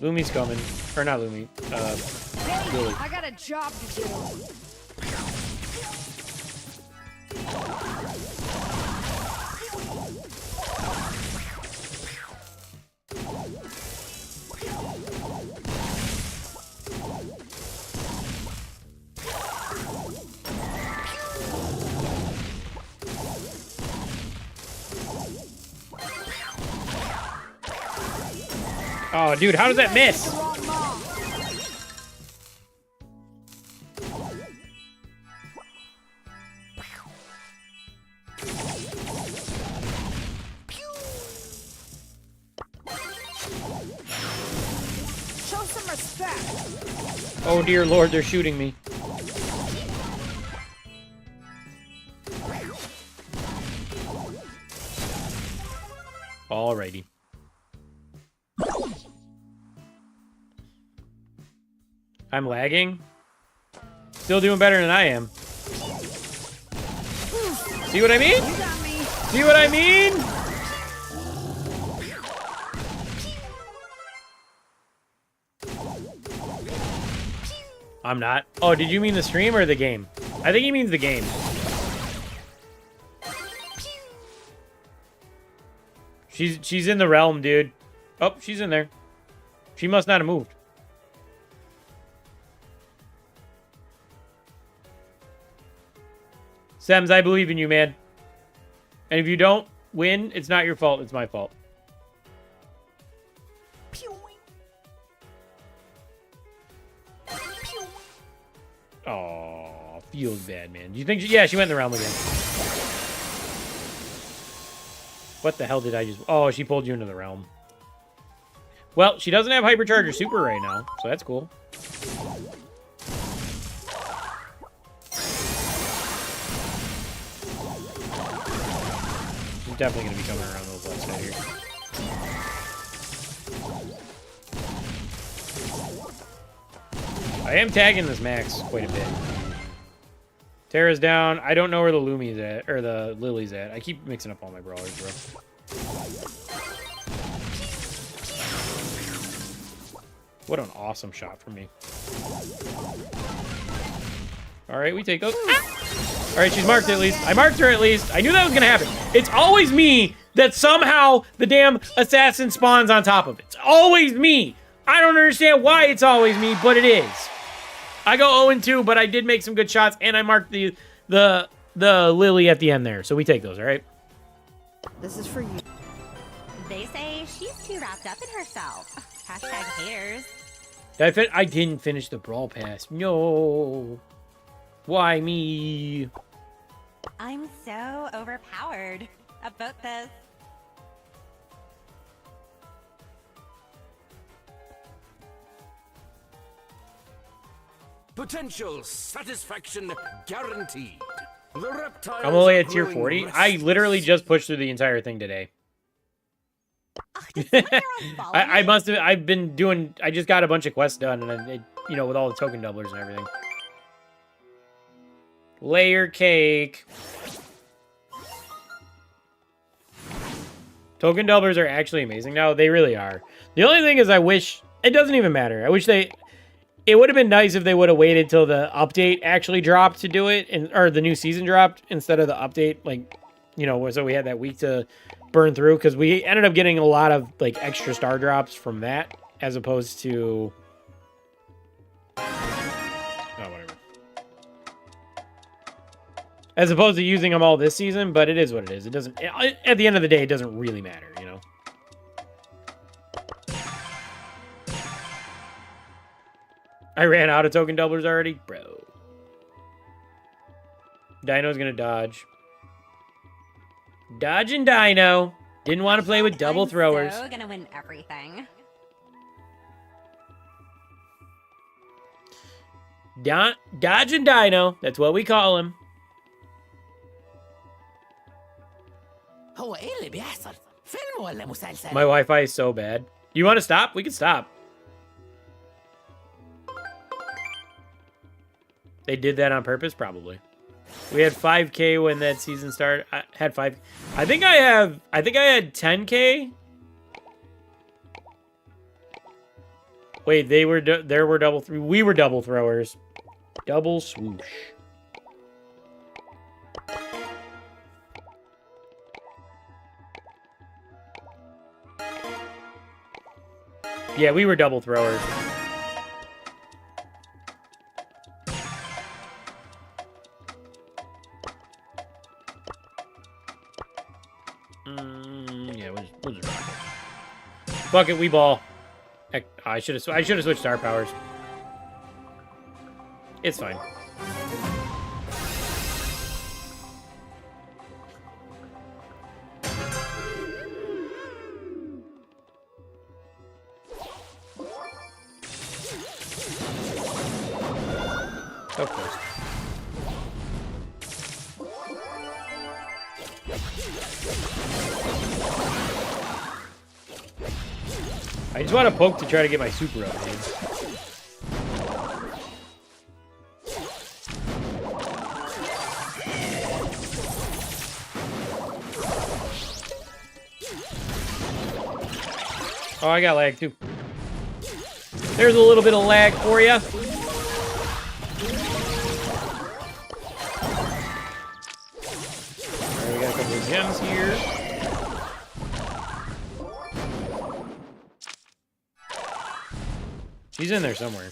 Lumi's coming. Or not Lumi. Lily. I got a job to do. Oh, dude, how does that miss? Show some respect. Oh, dear Lord, they're shooting me. Alrighty. I'm lagging. Still doing better than I am. See what I mean? See what I mean? I'm not. Oh, did you mean the stream or the game? I think he means the game. She's in the realm, dude. Oh, she's in there. She must not have moved. Sems, I believe in you, man. And if you don't win, it's not your fault. It's my fault. Oh, feels bad, man. Do you think? Yeah, she went in the realm again. What the hell did I just... Oh, she pulled you into the realm. Well, she doesn't have Hypercharger Super right now, so that's cool. She's definitely going to be coming around those left side here. I am tagging this Max quite a bit. Terra's down. I don't know where the Lumi's at, or the Lily's at. I keep mixing up all my brawlers, bro. What an awesome shot from me. All right, we take those. All right, she's marked at least. I marked her at least. I knew that was going to happen. It's always me that somehow the damn assassin spawns on top of it. It's always me. I don't understand why it's always me, but it is. I go 0-2, but I did make some good shots, and I marked the lily at the end there. So we take those, all right? This is for you. They say she's too wrapped up in herself. Hashtag haters. I didn't finish the brawl pass. No. Why me? I'm so overpowered about this. Potential satisfaction guaranteed. The reptiles I'm only are at tier growing 40. restless. I literally just pushed through the entire thing today. I must have. I've been doing. I just got a bunch of quests done, and you know, with all the token doublers and everything. Layer cake. Token doublers are actually amazing now. They really are. The only thing is, I wish it doesn't even matter. I wish they. It would have been nice if they would have waited till the update actually dropped to do it, or the new season dropped instead of the update. Like, you know, so we had that week to burn through, because we ended up getting a lot of like extra star drops from that, as opposed to whatever. As opposed to using them all this season, but it is what it is. It doesn't. At the end of the day, it doesn't really matter, you know. I ran out of token doublers already, bro. Dino's gonna dodge. Dodge and Dino. Didn't want to play with double throwers. So gonna win everything. Dodge and Dino. That's what we call him. My Wi-Fi is so bad. You want to stop? We can stop. They did that on purpose, probably. We had 5K when that season started. I had 5. I think I had 10K. Wait, there were double three. We were double throwers. Double swoosh. Yeah, we were double throwers. Yeah, we'll just rock it. Fuck it, we ball. Heck, I should have switched star powers. It's fine. Of course. I just want to poke to try to get my super up, dude. Oh, I got lag too. There's a little bit of lag for you. Alright, we got a couple of gems here. She's in there somewhere.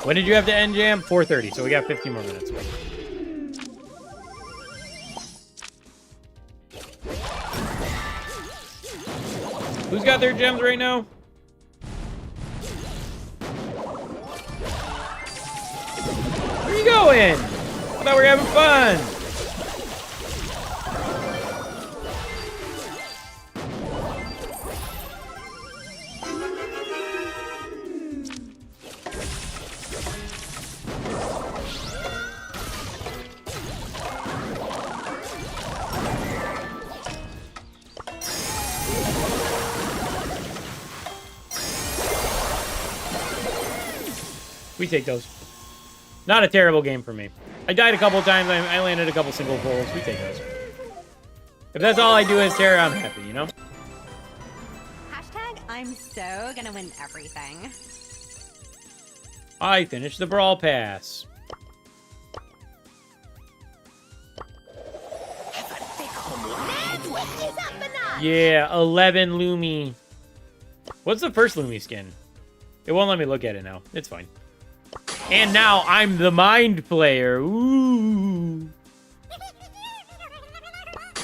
When did you have to end jam? 4:30, so we got 15 more minutes. Who's got their gems right now? Where are you going? I thought we were having fun. We take those. Not a terrible game for me. I died a couple of times. I landed a couple single pulls. We take those. If that's all I do as Terra, I'm happy, you know? Hashtag I'm so gonna win everything. I finished the Brawl Pass. Yeah, 11 Lumi. What's the first Lumi skin? It won't let me look at it now. It's fine. And now I'm the Mind Player. Ooh.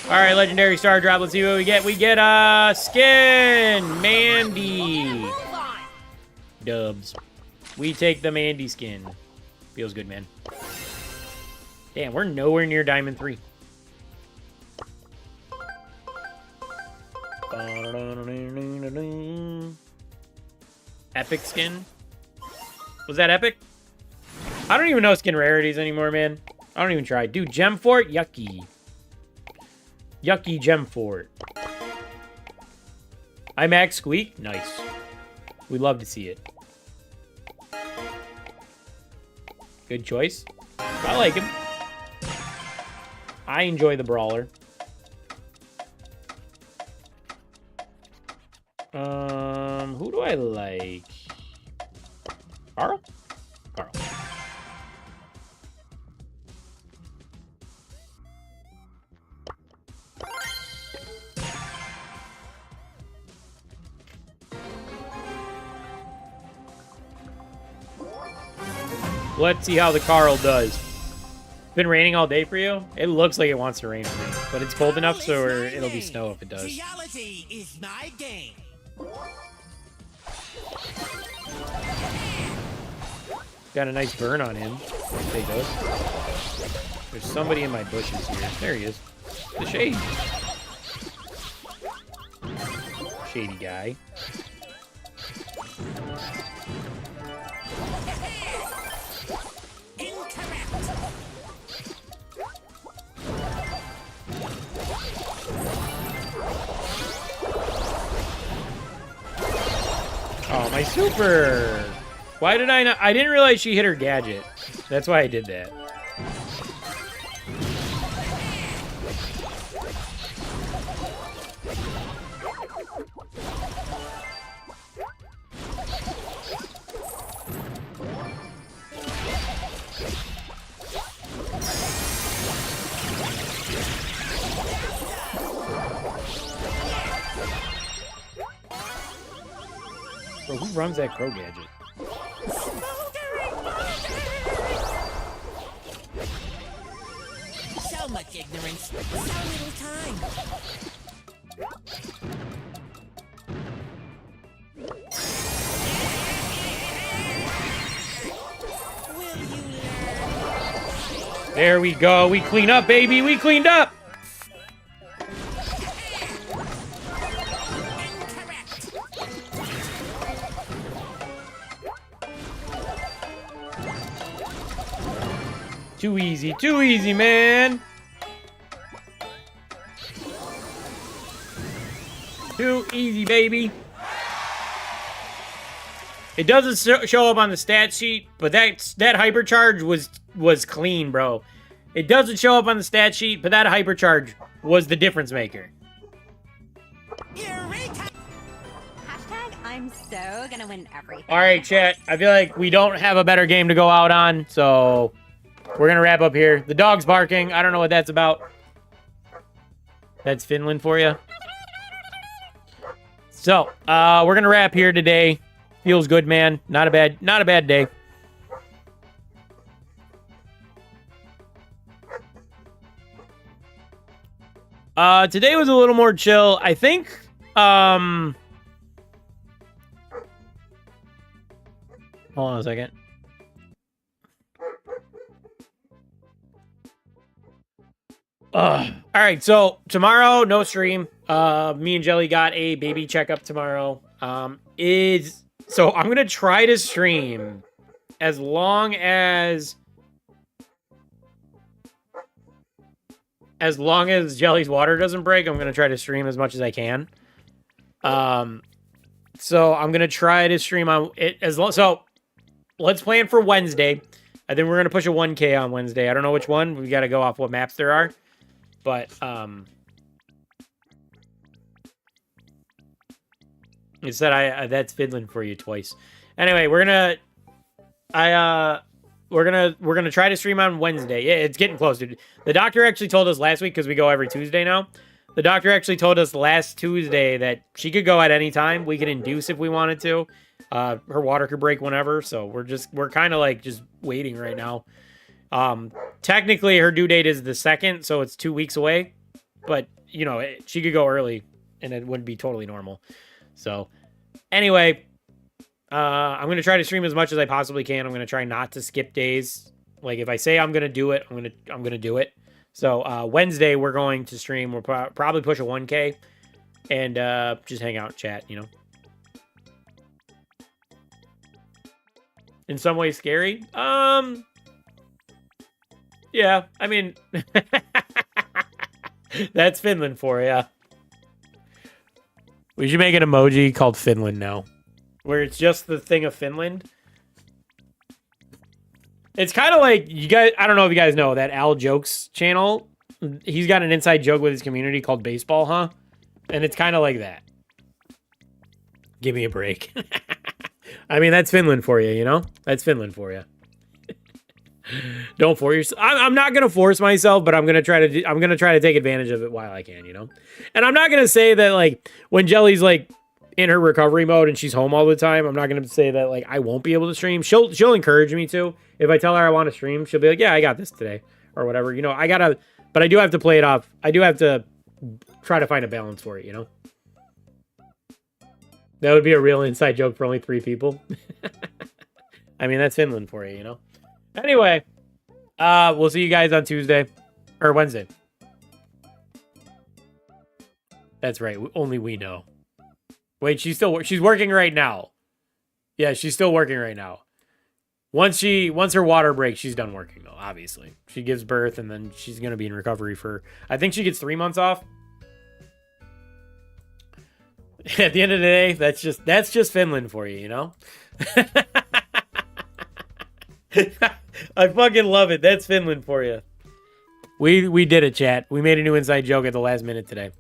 All right, Legendary Star Drop. Let's see what we get. We get a skin. Mandy. Dubs. We take the Mandy skin. Feels good, man. Damn, we're nowhere near Diamond 3. Epic skin? Was that epic? I don't even know skin rarities anymore, man. I don't even try. Dude, Gem Fort? Yucky. Yucky Gem Fort. IMAX Squeak? Nice. We love to see it. Good choice. I like him. I enjoy the Brawler. Who do I like? Carl? Carl. Let's see how the Carl does. Been raining all day for you? It looks like it wants to rain for me, but it's cold enough so it'll be snow if it does. Geology is my game. Got a nice burn on him. Take those. There's somebody in my bushes here. There he is. The Shade. Shady guy. Oh, my super! Why did I not? I didn't realize she hit her gadget. That's why I did that. Bro, who runs that crow gadget? So much ignorance, so little time. There we go. We clean up, baby. We cleaned up. Too easy, man. Too easy, baby. It doesn't show up on the stat sheet, but that hypercharge was clean, bro. It doesn't show up on the stat sheet, but that hypercharge was the difference maker. Hashtag I'm so gonna win everything. All right, chat. I feel like we don't have a better game to go out on, so we're gonna wrap up here. The dog's barking. I don't know what that's about. That's Finland for you. So, we're gonna wrap here today. Feels good, man. Not a bad day. Today was a little more chill. I think, hold on a second. All right, so tomorrow, no stream. Me and Jelly got a baby checkup tomorrow. So I'm gonna try to stream as long as Jelly's water doesn't break. I'm gonna try to stream as much as I can. So I'm gonna try to stream on it as long. So let's plan for Wednesday. I think we're going to push a 1K on Wednesday. I don't know which one. We got to go off what maps there are. But, it said that's Finland for you twice. Anyway, we're gonna try to stream on Wednesday. Yeah, it's getting close, dude. The doctor actually told us last week, because we go every Tuesday now. The doctor actually told us last Tuesday that she could go at any time. We could induce if we wanted to. Her water could break whenever, so we're kind of like just waiting right now. Technically her due date is the 2nd, so it's 2 weeks away. But you know, she could go early, and it wouldn't be totally normal. So, anyway, I'm going to try to stream as much as I possibly can. I'm going to try not to skip days. Like, if I say I'm going to do it, I'm going to do it. So, Wednesday, we're going to stream. We'll probably push a 1K and just hang out and chat, you know. In some ways scary. Yeah, I mean, that's Finland for you. We should make an emoji called Finland now, where it's just the thing of Finland. It's kind of like, you guys, I don't know if you guys know that Al Jokes channel. He's got an inside joke with his community called Baseball, huh? And it's kind of like that. Give me a break. I mean, that's Finland for you, you know? That's Finland for you. Don't force yourself. I'm not gonna force myself, but I'm gonna try to take advantage of it while I can, you know. And I'm not gonna say that like when Jelly's like in her recovery mode and she's home all the time, I'm not gonna say that like I won't be able to stream. She'll encourage me to. If I tell her I want to stream, she'll be like, yeah, I got this today or whatever. You know, but I do have to play it off. I do have to try to find a balance for it, you know. That would be a real inside joke for only 3 people. I mean, that's Finland for you, you know. Anyway, we'll see you guys on Tuesday or Wednesday. That's right. Only we know. Wait, she's working right now. Yeah, she's still working right now. Once her water breaks, she's done working though, obviously. She gives birth and then she's going to be in recovery for, I think she gets 3 months off. At the end of the day, that's just Finland for you, you know? I fucking love it. That's Finland for you. We did it, chat. We made a new inside joke at the last minute today.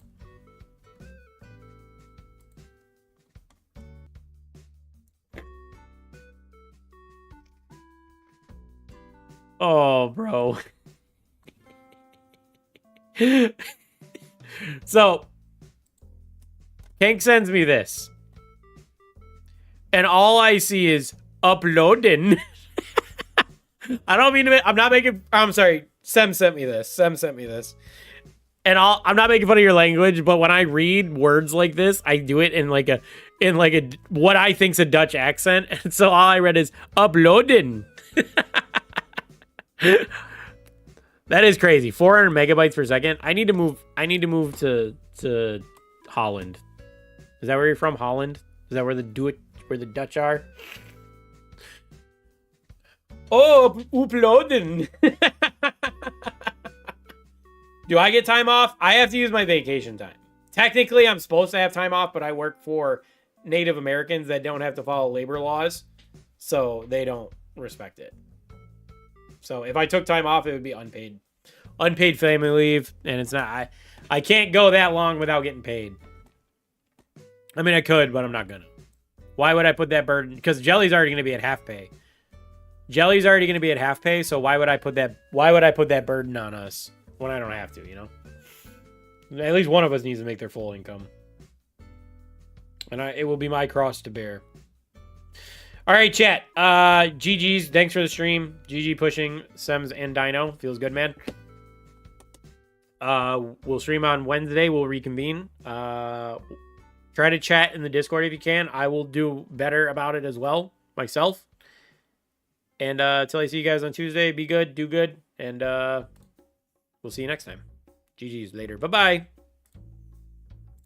Oh, bro. So, Hank sends me this. And all I see is uploading. I don't mean to. I'm sorry. Sem sent me this. And I'm not making fun of your language, but when I read words like this, I do it in like a what I think's a Dutch accent. And so all I read is uploading. That is crazy. 400 megabytes per second. I need to move to Holland. Is that where you're from? Holland? Is that where the Dutch are? Oh, uploading. Do I get time off? I have to use my vacation time. Technically, I'm supposed to have time off, but I work for Native Americans that don't have to follow labor laws, so they don't respect it. So if I took time off, it would be unpaid. Unpaid family leave, and it's not... I can't go that long without getting paid. I mean, I could, but I'm not gonna. Why would I put that burden? Because Jelly's already going to be at half pay. Jelly's already going to be at half pay, so why would I put that burden on us when I don't have to, you know? At least one of us needs to make their full income. And it will be my cross to bear. All right, chat. GG's. Thanks for the stream. GG pushing Sems and Dino. Feels good, man. We'll stream on Wednesday. We'll reconvene. Try to chat in the Discord if you can. I will do better about it as well, myself. And until I see you guys on Tuesday, be good, do good, and we'll see you next time. GG's later. Bye-bye.